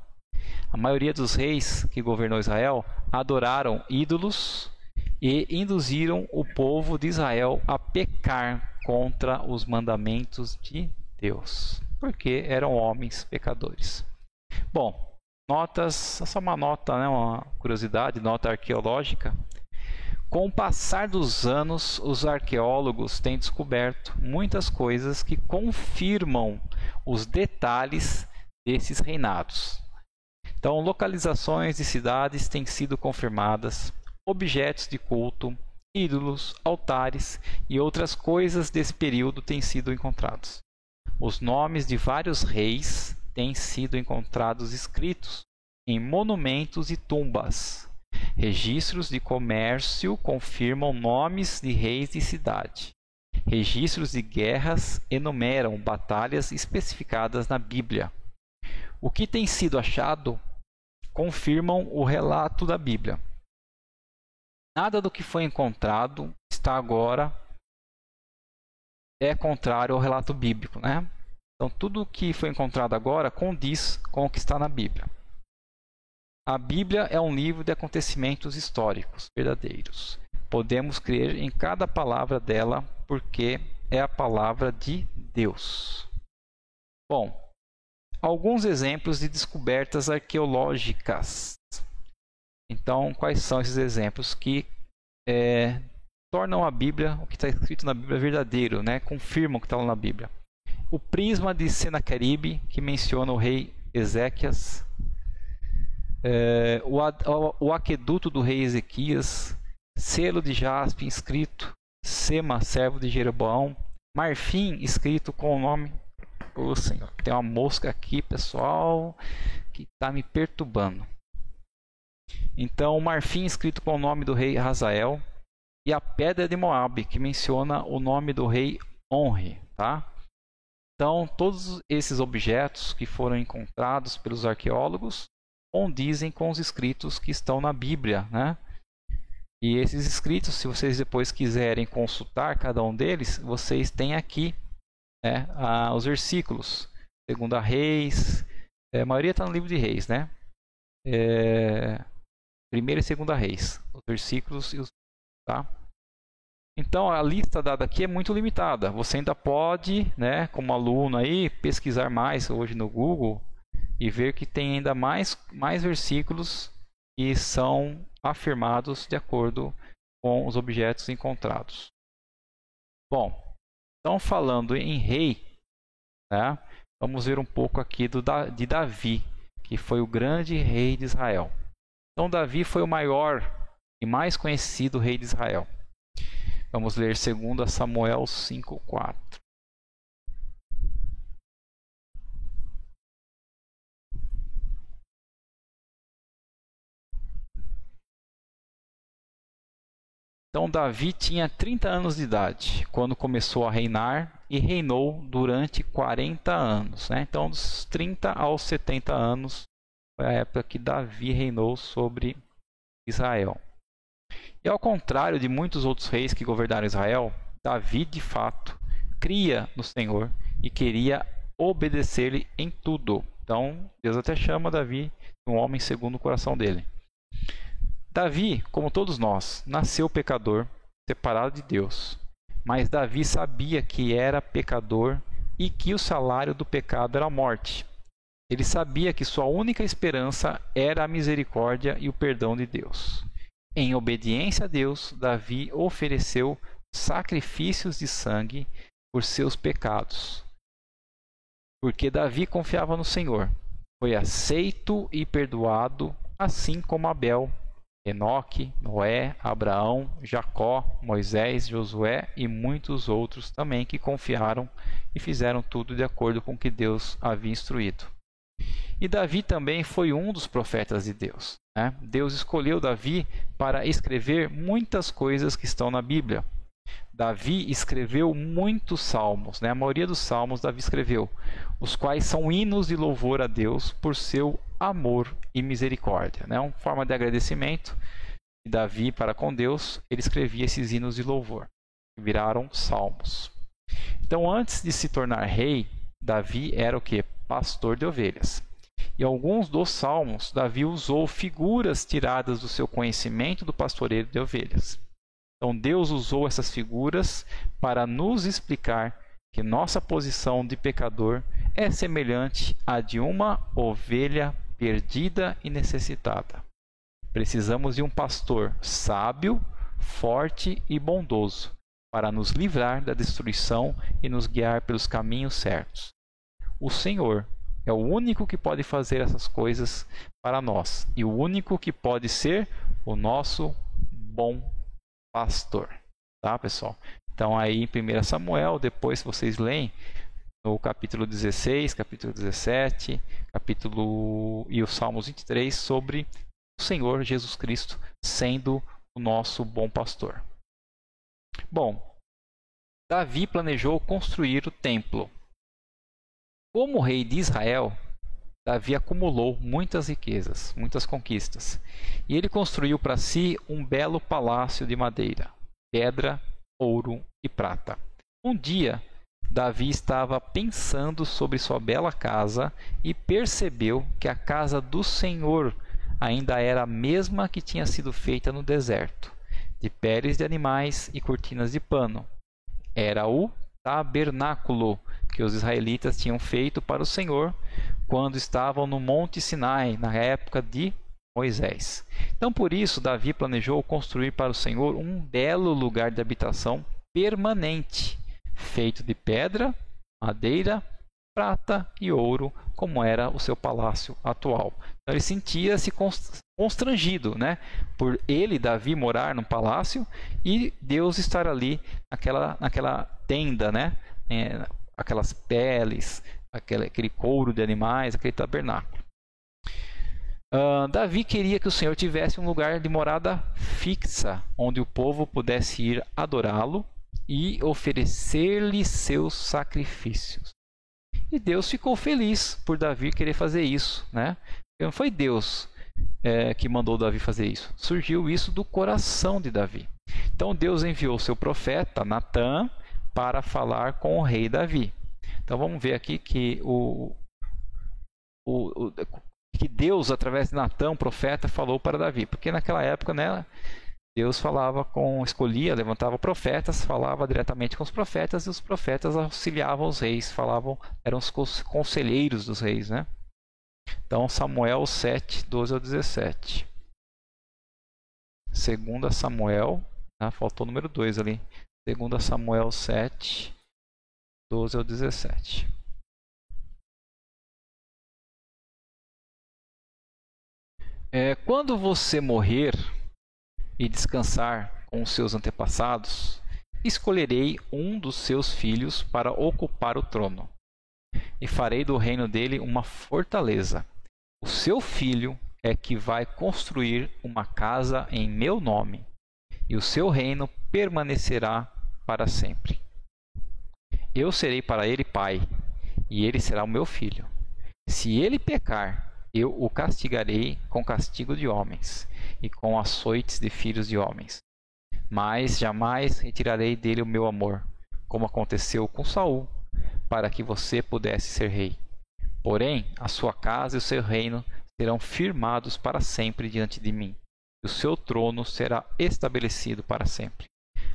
A maioria dos reis que governou Israel adoraram ídolos e induziram o povo de Israel a pecar contra os mandamentos de Deus, porque eram homens pecadores. Bom, notas, só uma nota, né, uma curiosidade, nota arqueológica. Com o passar dos anos, os arqueólogos têm descoberto muitas coisas que confirmam os detalhes desses reinados. Então, localizações de cidades têm sido confirmadas, objetos de culto, ídolos, altares e outras coisas desse período têm sido encontrados. Os nomes de vários reis têm sido encontrados escritos em monumentos e tumbas. Registros de comércio confirmam nomes de reis de cidade. Registros de guerras enumeram batalhas especificadas na Bíblia. O que tem sido achado confirmam o relato da Bíblia. Nada do que foi encontrado está agora contrário ao relato bíblico, né? Então tudo o que foi encontrado agora condiz com o que está na Bíblia. A Bíblia é um livro de acontecimentos históricos verdadeiros. Podemos crer em cada palavra dela porque é a palavra de Deus. Bom, alguns exemplos de descobertas arqueológicas. Então, quais são esses exemplos que tornam a Bíblia, o que está escrito na Bíblia, verdadeiro, né? Confirmam o que está lá na Bíblia? O prisma de Senaqueribe, que menciona o rei Ezequias. O aqueduto do rei Ezequias. Selo de jaspe inscrito Sema, servo de Jeroboão. Marfim escrito com o nome... Oh, Senhor, tem uma mosca aqui, pessoal, que está me perturbando. Então, o marfim escrito com o nome do rei Hazael. E a pedra de Moabe, que menciona o nome do rei Onri, tá? Então, todos esses objetos que foram encontrados pelos arqueólogos condizem com os escritos que estão na Bíblia, né? E esses escritos, se vocês depois quiserem consultar cada um deles, vocês têm aqui, né, os versículos. Segunda Reis, a maioria está no livro de Reis, né? Primeira e Segunda Reis, os versículos e os... Tá? Então a lista dada aqui é muito limitada. Você ainda pode, né, como aluno aí, pesquisar mais hoje no Google e ver que tem ainda mais versículos que são afirmados de acordo com os objetos encontrados. Bom, então falando em rei, né, vamos ver um pouco aqui de Davi, que foi o grande rei de Israel. Então Davi foi o maior e mais conhecido rei de Israel. Vamos ler 2 Samuel 5:4. Então Davi tinha 30 anos de idade quando começou a reinar e reinou durante 40 anos. Né? Então dos 30 aos 70 anos foi a época que Davi reinou sobre Israel. E ao contrário de muitos outros reis que governaram Israel, Davi de fato cria no Senhor e queria obedecer-lhe em tudo. Então Deus até chama Davi de um homem segundo o coração dele. Davi, como todos nós, nasceu pecador, separado de Deus. Mas Davi sabia que era pecador e que o salário do pecado era a morte. Ele sabia que sua única esperança era a misericórdia e o perdão de Deus. Em obediência a Deus, Davi ofereceu sacrifícios de sangue por seus pecados, porque Davi confiava no Senhor. Foi aceito e perdoado, assim como Abel, Enoque, Noé, Abraão, Jacó, Moisés, Josué e muitos outros também que confiaram e fizeram tudo de acordo com o que Deus havia instruído. E Davi também foi um dos profetas de Deus, né? Deus escolheu Davi para escrever muitas coisas que estão na Bíblia. Davi escreveu muitos salmos, né? A maioria dos salmos Davi escreveu, os quais são hinos de louvor a Deus por seu amor e misericórdia, né? Uma forma de agradecimento de Davi para com Deus, ele escrevia esses hinos de louvor, que viraram salmos. Então, antes de se tornar rei, Davi era o que? Pastor de ovelhas. E alguns dos salmos, Davi usou figuras tiradas do seu conhecimento do pastoreio de ovelhas. Então, Deus usou essas figuras para nos explicar que nossa posição de pecador é semelhante à de uma ovelha perdida e necessitada. Precisamos de um pastor sábio, forte e bondoso para nos livrar da destruição e nos guiar pelos caminhos certos. O Senhor é o único que pode fazer essas coisas para nós e o único que pode ser o nosso bom pastor. Tá, pessoal? Então aí em 1 Samuel, depois vocês leem no capítulo 16, capítulo 17, e o Salmos 23 sobre o Senhor Jesus Cristo sendo o nosso bom pastor. Bom, Davi planejou construir o templo. Como rei de Israel, Davi acumulou muitas riquezas, muitas conquistas. E ele construiu para si um belo palácio de madeira, pedra, ouro e prata. Um dia, Davi estava pensando sobre sua bela casa e percebeu que a casa do Senhor ainda era a mesma que tinha sido feita no deserto, de peles de animais e cortinas de pano. Era o tabernáculo que os israelitas tinham feito para o Senhor quando estavam no Monte Sinai, na época de Moisés. Então, por isso, Davi planejou construir para o Senhor um belo lugar de habitação permanente, feito de pedra, madeira, prata e ouro, como era o seu palácio atual. Então, ele sentia-se constrangido, né, por ele, Davi, morar num palácio e Deus estar ali naquela tenda, né, aquelas peles, aquele couro de animais, aquele tabernáculo. Davi queria que o Senhor tivesse um lugar de morada fixa, onde o povo pudesse ir adorá-lo e oferecer-lhe seus sacrifícios. E Deus ficou feliz por Davi querer fazer isso, né? Não foi Deus que mandou Davi fazer isso. Surgiu isso do coração de Davi. Então Deus enviou seu profeta Natã para falar com o rei Davi. Então vamos ver aqui que que Deus, através de Natã, o profeta, falou para Davi. Porque naquela época, né, Deus escolhia, levantava profetas, falava diretamente com os profetas e os profetas auxiliavam os reis, eram os conselheiros dos reis, né? Então Samuel 7, 12 ao 17. 2 Samuel, faltou o número 2 ali. 2 Samuel 7, 12 ao 17. Quando você morrer e descansar com os seus antepassados, escolherei um dos seus filhos para ocupar o trono, e farei do reino dele uma fortaleza. O seu filho é que vai construir uma casa em meu nome, e o seu reino permanecerá para sempre. Eu serei para ele pai, e ele será o meu filho. Se ele pecar, eu o castigarei com castigo de homens e com açoites de filhos de homens. Mas jamais retirarei dele o meu amor, como aconteceu com Saul, para que você pudesse ser rei. Porém, a sua casa e o seu reino serão firmados para sempre diante de mim, e o seu trono será estabelecido para sempre.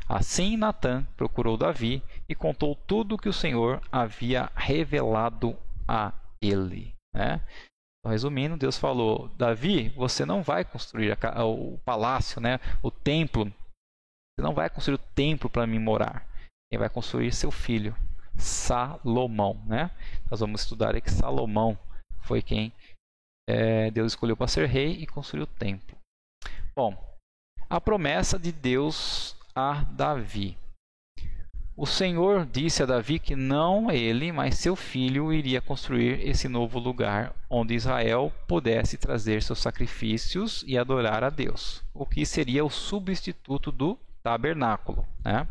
Assim Natã procurou Davi e contou tudo o que o Senhor havia revelado a ele, né? Então, resumindo, Deus falou: Davi, você não vai construir o palácio, né, o templo. Você não vai construir o templo para mim morar. Quem vai construir é seu filho, Salomão, né? Nós vamos estudar aí que Salomão foi quem Deus escolheu para ser rei e construir o templo. Bom, a promessa de Deus a Davi. O Senhor disse a Davi que não ele, mas seu filho iria construir esse novo lugar onde Israel pudesse trazer seus sacrifícios e adorar a Deus, o que seria o substituto do tabernáculo, né?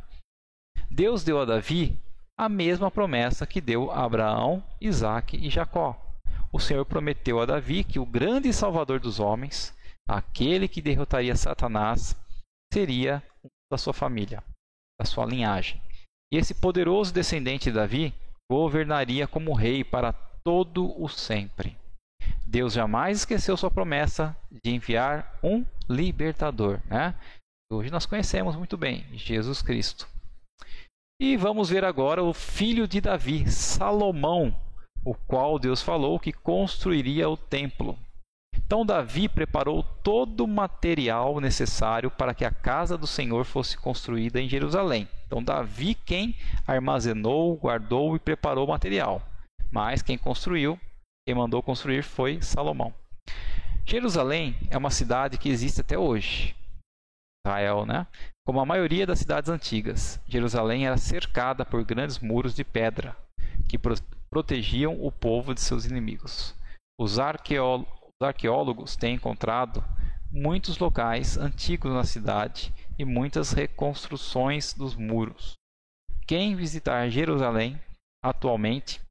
Deus deu a Davi a mesma promessa que deu a Abraão, Isaque e Jacó. O Senhor prometeu a Davi que o grande Salvador dos homens, aquele que derrotaria Satanás, seria da sua família, da sua linhagem. E esse poderoso descendente de Davi governaria como rei para todo o sempre. Deus jamais esqueceu sua promessa de enviar um libertador, né? Hoje nós conhecemos muito bem, Jesus Cristo. E vamos ver agora o filho de Davi, Salomão, o qual Deus falou que construiria o templo. Então Davi preparou todo o material necessário para que a casa do Senhor fosse construída em Jerusalém. Então Davi quem armazenou, guardou e preparou o material. Mas quem mandou construir foi Salomão. Jerusalém é uma cidade que existe até hoje. Israel, né? Como a maioria das cidades antigas, Jerusalém era cercada por grandes muros de pedra que protegiam o povo de seus inimigos. Os arqueólogos têm encontrado muitos locais antigos na cidade e muitas reconstruções dos muros. Quem visitar Jerusalém atualmente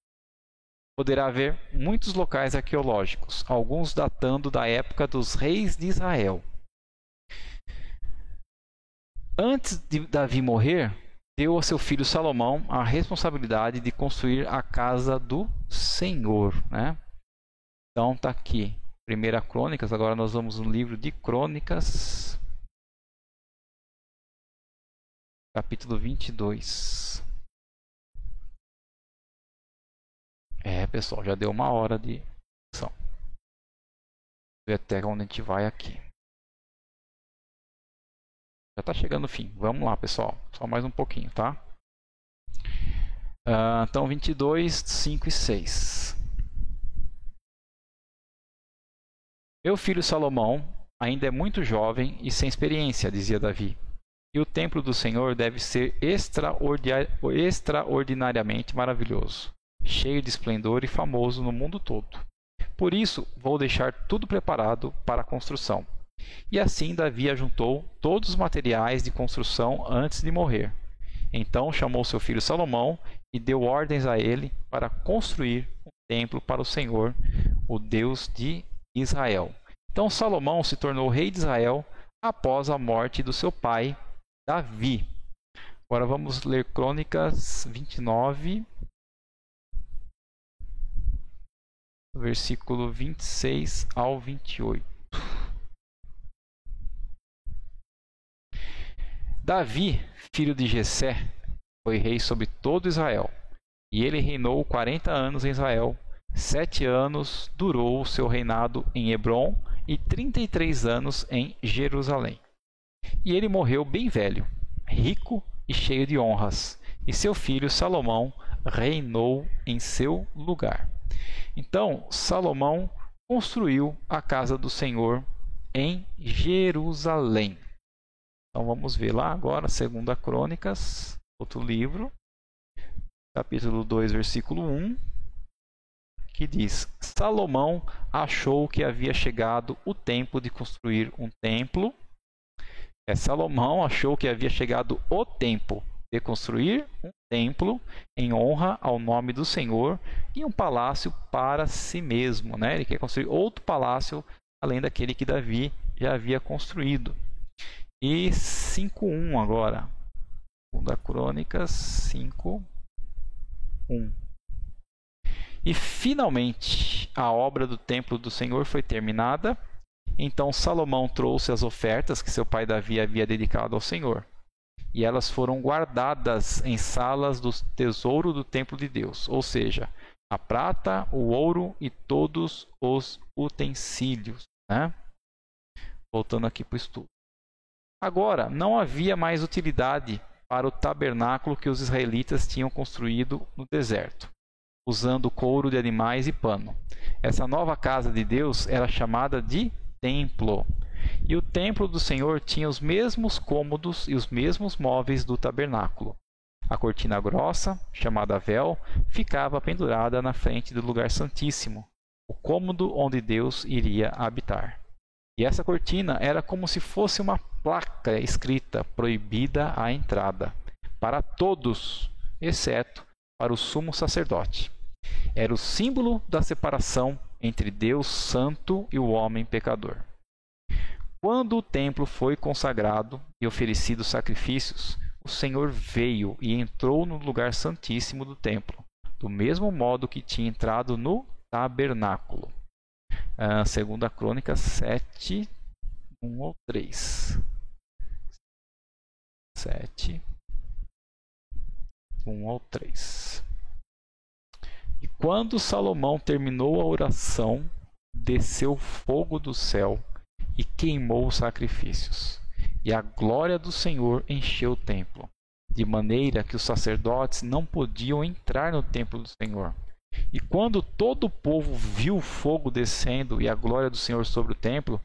poderá ver muitos locais arqueológicos, alguns datando da época dos reis de Israel. Antes de Davi morrer, deu a seu filho Salomão a responsabilidade de construir a casa do Senhor, né? Então está aqui, 1 Crônicas, agora nós vamos no livro de Crônicas, capítulo 22. Pessoal, já deu 1 hora de lição. Vamos ver até onde a gente vai aqui. Já está chegando o fim. Vamos lá, pessoal. Só mais um pouquinho, tá? Então, 22, 5 e 6. Meu filho Salomão ainda é muito jovem e sem experiência, dizia Davi. E o templo do Senhor deve ser extraordinariamente maravilhoso, cheio de esplendor e famoso no mundo todo. Por isso, vou deixar tudo preparado para a construção. E assim Davi ajuntou todos os materiais de construção antes de morrer. Então chamou seu filho Salomão e deu ordens a ele para construir um templo para o Senhor, o Deus de Israel. Então Salomão se tornou rei de Israel após a morte do seu pai Davi. Agora vamos ler Crônicas 29, versículo 26 ao 28. Davi, filho de Jessé, foi rei sobre todo Israel, e ele reinou 40 anos em Israel. 7 anos durou o seu reinado em Hebrom e 33 anos em Jerusalém. E ele morreu bem velho, rico e cheio de honras, e seu filho Salomão reinou em seu lugar. Então Salomão construiu a casa do Senhor em Jerusalém. Então vamos ver lá agora, 2 Crônicas, outro livro, capítulo 2, versículo 1, que diz: Salomão achou que havia chegado o tempo de construir um templo. Salomão achou que havia chegado o tempo de construir um templo em honra ao nome do Senhor e um palácio para si mesmo, né? Ele quer construir outro palácio além daquele que Davi já havia construído. E 5:1 agora. 2 Crônicas 5:1. E finalmente a obra do templo do Senhor foi terminada. Então Salomão trouxe as ofertas que seu pai Davi havia dedicado ao Senhor. e elas foram guardadas em salas do tesouro do templo de Deus, ou seja, a prata, o ouro e todos os utensílios, né? Voltando aqui para o estudo. Agora, não havia mais utilidade para o tabernáculo que os israelitas tinham construído no deserto, usando couro de animais e pano. Essa nova casa de Deus era chamada de templo. E o templo do Senhor tinha os mesmos cômodos e os mesmos móveis do tabernáculo. A cortina grossa, chamada véu, ficava pendurada na frente do lugar santíssimo, o cômodo onde Deus iria habitar. E essa cortina era como se fosse uma placa escrita proibida a entrada, para todos, exceto para o sumo sacerdote. Era o símbolo da separação entre Deus santo e o homem pecador. Quando o templo foi consagrado e oferecidos sacrifícios, o Senhor veio e entrou no lugar santíssimo do templo, do mesmo modo que tinha entrado no tabernáculo. 2 Crônicas 7, 1 ou 3. 7, 1 ou 3. E quando Salomão terminou a oração, desceu fogo do céu e queimou os sacrifícios. E a glória do Senhor encheu o templo, de maneira que os sacerdotes não podiam entrar no templo do Senhor. E quando todo o povo viu o fogo descendo e a glória do Senhor sobre o templo,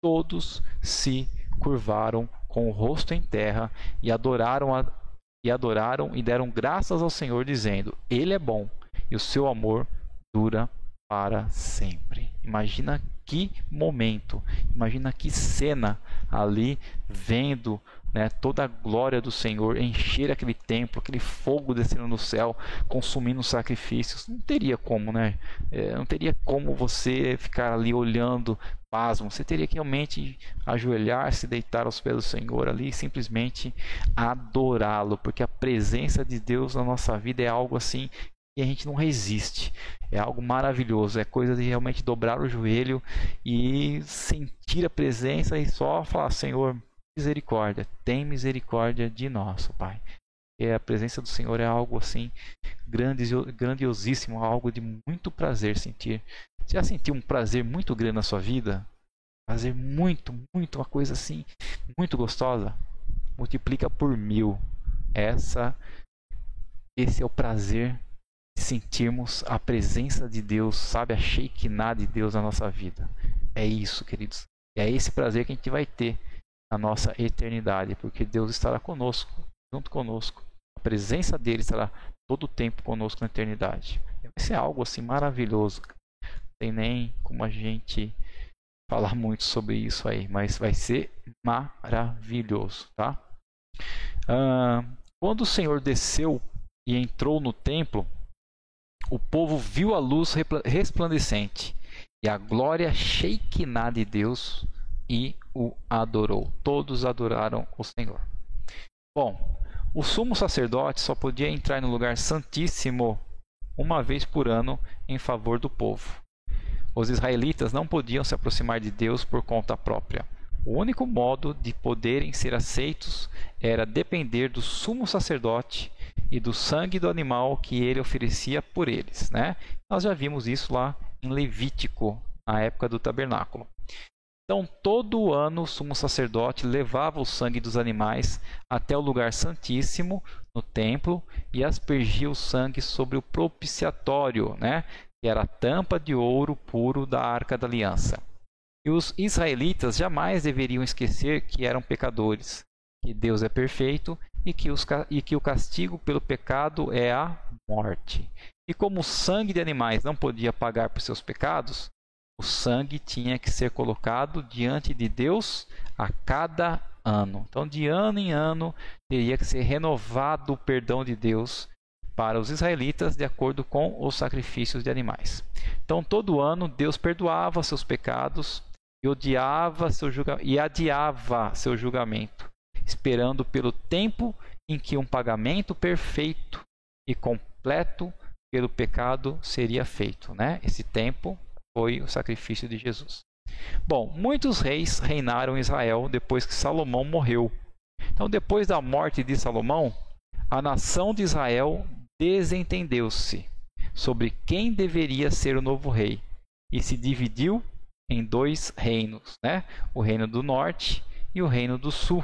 todos se curvaram com o rosto em terra e adoraram e deram graças ao Senhor, dizendo: Ele é bom e o seu amor dura para sempre. Imagina que momento, imagina que cena ali, vendo, né, toda a glória do Senhor encher aquele templo, aquele fogo descendo no céu, consumindo os sacrifícios. Não teria como, né? Não teria como você ficar ali olhando pasmo. Você teria que realmente ajoelhar-se, deitar aos pés do Senhor ali e simplesmente adorá-lo, porque a presença de Deus na nossa vida é algo assim e a gente não resiste. É algo maravilhoso, é coisa de realmente dobrar o joelho e sentir a presença e só falar: Senhor, misericórdia, tem misericórdia de nós, Pai. E a presença do Senhor é algo assim grandiosíssimo, algo de muito prazer sentir. Você já sentiu um prazer muito grande na sua vida? Prazer muito, uma coisa assim, muito gostosa? Multiplica por 1000. Esse é o prazer de sentirmos a presença de Deus, sabe? A Shekinah de Deus na nossa vida. É isso, queridos. É esse prazer que a gente vai ter na nossa eternidade, porque Deus estará conosco, junto conosco. A presença dele estará todo o tempo conosco na eternidade. Vai ser algo assim maravilhoso. Não tem nem como a gente falar muito sobre isso aí, mas vai ser maravilhoso, tá? Quando o Senhor desceu e entrou no templo, o povo viu a luz resplandecente e a glória Shekinah de Deus e o adorou. Todos adoraram o Senhor. Bom, o sumo sacerdote só podia entrar no lugar santíssimo uma vez por ano em favor do povo. Os israelitas não podiam se aproximar de Deus por conta própria. O único modo de poderem ser aceitos era depender do sumo sacerdote e do sangue do animal que ele oferecia por eles, né? Nós já vimos isso lá em Levítico, na época do tabernáculo. Então, todo ano o sumo sacerdote levava o sangue dos animais até o lugar santíssimo no templo e aspergia o sangue sobre o propiciatório, né? Que era a tampa de ouro puro da Arca da Aliança. E os israelitas jamais deveriam esquecer que eram pecadores, que Deus é perfeito e que o castigo pelo pecado é a morte. E como o sangue de animais não podia pagar por seus pecados, o sangue tinha que ser colocado diante de Deus a cada ano. Então, de ano em ano, teria que ser renovado o perdão de Deus para os israelitas de acordo com os sacrifícios de animais. Então, todo ano, Deus perdoava seus pecados e adiava seu julgamento, esperando pelo tempo em que um pagamento perfeito e completo pelo pecado seria feito, né? Esse tempo foi o sacrifício de Jesus. Bom, muitos reis reinaram em Israel depois que Salomão morreu. Então, depois da morte de Salomão, a nação de Israel desentendeu-se sobre quem deveria ser o novo rei e se dividiu em dois reinos, né? O reino do norte e o reino do sul.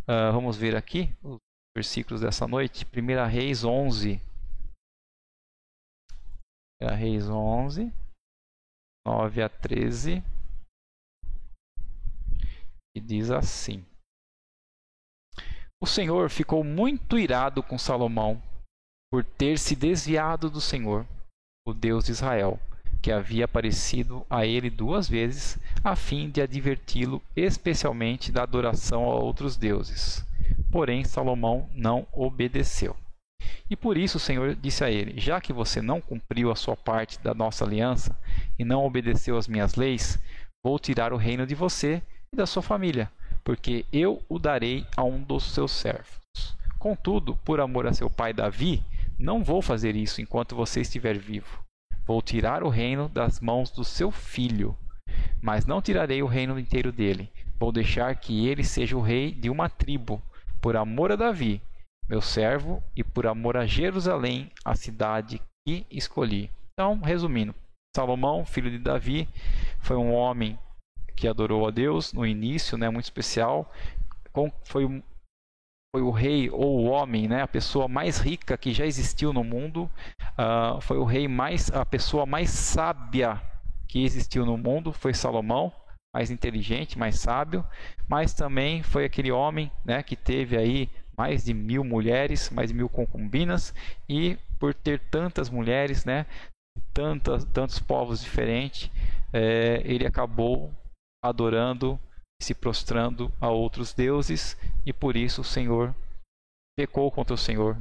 Vamos ver aqui os versículos dessa noite. 1 Reis 11. 1 Reis 11, 9 a 13. E diz assim: O Senhor ficou muito irado com Salomão por ter se desviado do Senhor, o Deus de Israel, que havia aparecido a ele 2 vezes, a fim de adverti-lo especialmente da adoração a outros deuses. Porém, Salomão não obedeceu. E por isso o Senhor disse a ele: Já que você não cumpriu a sua parte da nossa aliança e não obedeceu às minhas leis, vou tirar o reino de você e da sua família, porque eu o darei a um dos seus servos. Contudo, por amor a seu pai Davi, não vou fazer isso enquanto você estiver vivo. Vou tirar o reino das mãos do seu filho, mas não tirarei o reino inteiro dele. Vou deixar que ele seja o rei de uma tribo, por amor a Davi, meu servo, e por amor a Jerusalém, a cidade que escolhi. Então, resumindo, Salomão, filho de Davi, foi um homem que adorou a Deus no início, né, muito especial. Foi o rei ou o homem, né, a pessoa mais rica que já existiu no mundo. Foi o rei a pessoa mais sábia que existiu no mundo, foi Salomão, mais inteligente, mais sábio. Mas também foi aquele homem, né, que teve aí mais de 1000 mulheres, mais de 1000 concubinas, e por ter tantas mulheres, né, tantos povos diferentes, ele acabou adorando, se prostrando a outros deuses, e por isso o Senhor pecou contra o Senhor.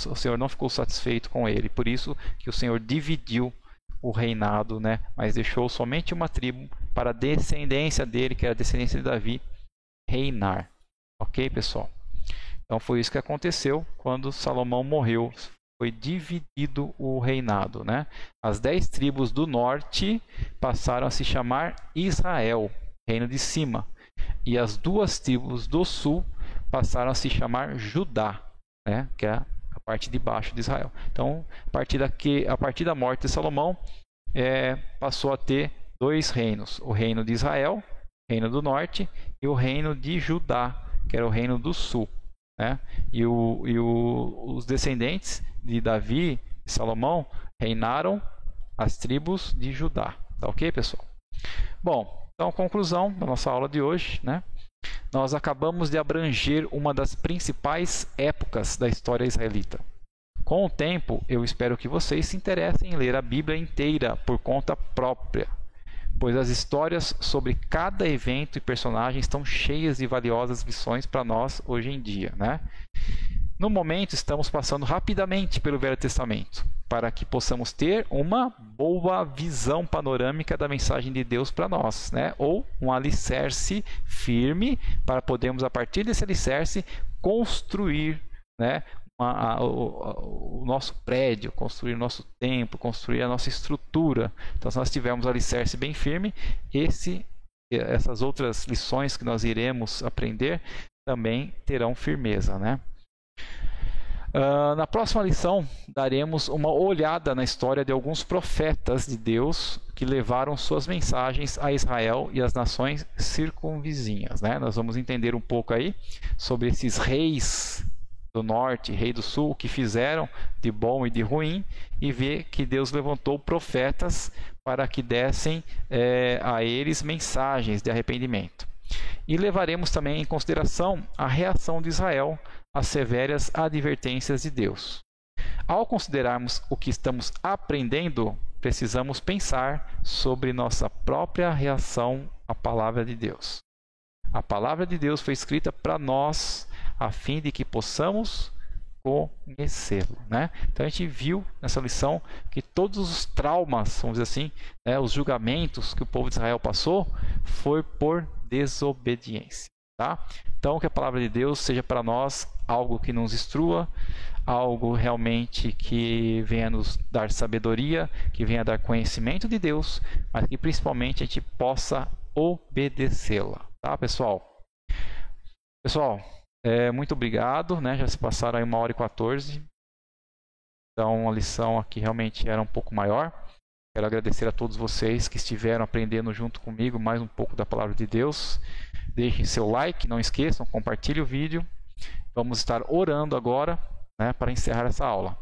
O Senhor não ficou satisfeito com ele. Por isso que o Senhor dividiu o reinado, né? Mas deixou somente uma tribo para a descendência dele, que é a descendência de Davi, reinar. Ok, pessoal? Então foi isso que aconteceu quando Salomão morreu. Foi dividido o reinado, né? As 10 tribos do norte passaram a se chamar Israel, reino de cima, e as 2 tribos do sul passaram a se chamar Judá, né? Que é a parte de baixo de Israel. Então, a partir da morte de Salomão, passou a ter 2 reinos: o reino de Israel, reino do norte, e o reino de Judá, que era o reino do sul, né? E os descendentes de Davi e Salomão reinaram as tribos de Judá. Tá ok, pessoal? Bom, então, conclusão da nossa aula de hoje, né? Nós acabamos de abranger uma das principais épocas da história israelita. Com o tempo, eu espero que vocês se interessem em ler a Bíblia inteira por conta própria, pois as histórias sobre cada evento e personagem estão cheias de valiosas lições para nós hoje em dia, né? No momento, estamos passando rapidamente pelo Velho Testamento, para que possamos ter uma boa visão panorâmica da mensagem de Deus para nós, né? Ou um alicerce firme para podermos, a partir desse alicerce, construir, né, o nosso prédio, construir o nosso templo, construir a nossa estrutura. Então, se nós tivermos o alicerce bem firme, essas outras lições que nós iremos aprender também terão firmeza, né? Na próxima lição, daremos uma olhada na história de alguns profetas de Deus que levaram suas mensagens a Israel e as nações circunvizinhas, né? Nós vamos entender um pouco aí sobre esses reis do norte, rei do sul, o que fizeram de bom e de ruim, e ver que Deus levantou profetas para que dessem a eles mensagens de arrependimento. E levaremos também em consideração a reação de Israel às severas advertências de Deus. Ao considerarmos o que estamos aprendendo, precisamos pensar sobre nossa própria reação à palavra de Deus. A palavra de Deus foi escrita para nós, a fim de que possamos conhecê-lo, né? Então a gente viu nessa lição que todos os traumas, vamos dizer assim, né, os julgamentos que o povo de Israel passou, foi por desobediência, tá? Então que a palavra de Deus seja para nós algo que nos instrua, algo realmente que venha nos dar sabedoria, que venha dar conhecimento de Deus, mas que principalmente a gente possa obedecê-la, tá, pessoal? Pessoal, Muito obrigado, né? Já se passaram aí 1h14. Então a lição aqui realmente era um pouco maior. Quero agradecer a todos vocês que estiveram aprendendo junto comigo mais um pouco da Palavra de Deus. Deixem seu like, não esqueçam, compartilhe o vídeo. Vamos estar orando agora, né, para encerrar essa aula.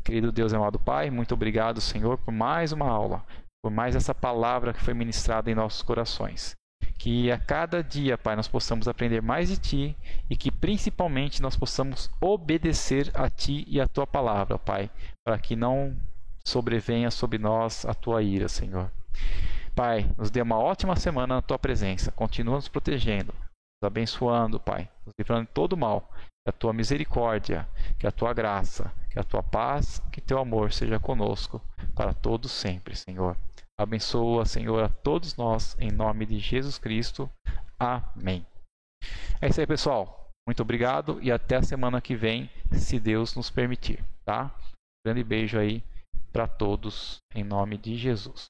Querido Deus e amado Pai, muito obrigado, Senhor, por mais uma aula, por mais essa palavra que foi ministrada em nossos corações. Que a cada dia, Pai, nós possamos aprender mais de Ti e que principalmente nós possamos obedecer a Ti e a Tua palavra, Pai, para que não sobrevenha sobre nós a Tua ira, Senhor. Pai, nos dê uma ótima semana na Tua presença. Continua nos protegendo, nos abençoando, Pai, nos livrando de todo mal. Que a Tua misericórdia, que a Tua graça, que a Tua paz, que Teu amor seja conosco para todos sempre, Senhor. Abençoa, Senhor, a todos nós, em nome de Jesus Cristo. Amém. É isso aí, pessoal. Muito obrigado e até a semana que vem, se Deus nos permitir, tá? Grande beijo aí para todos, em nome de Jesus.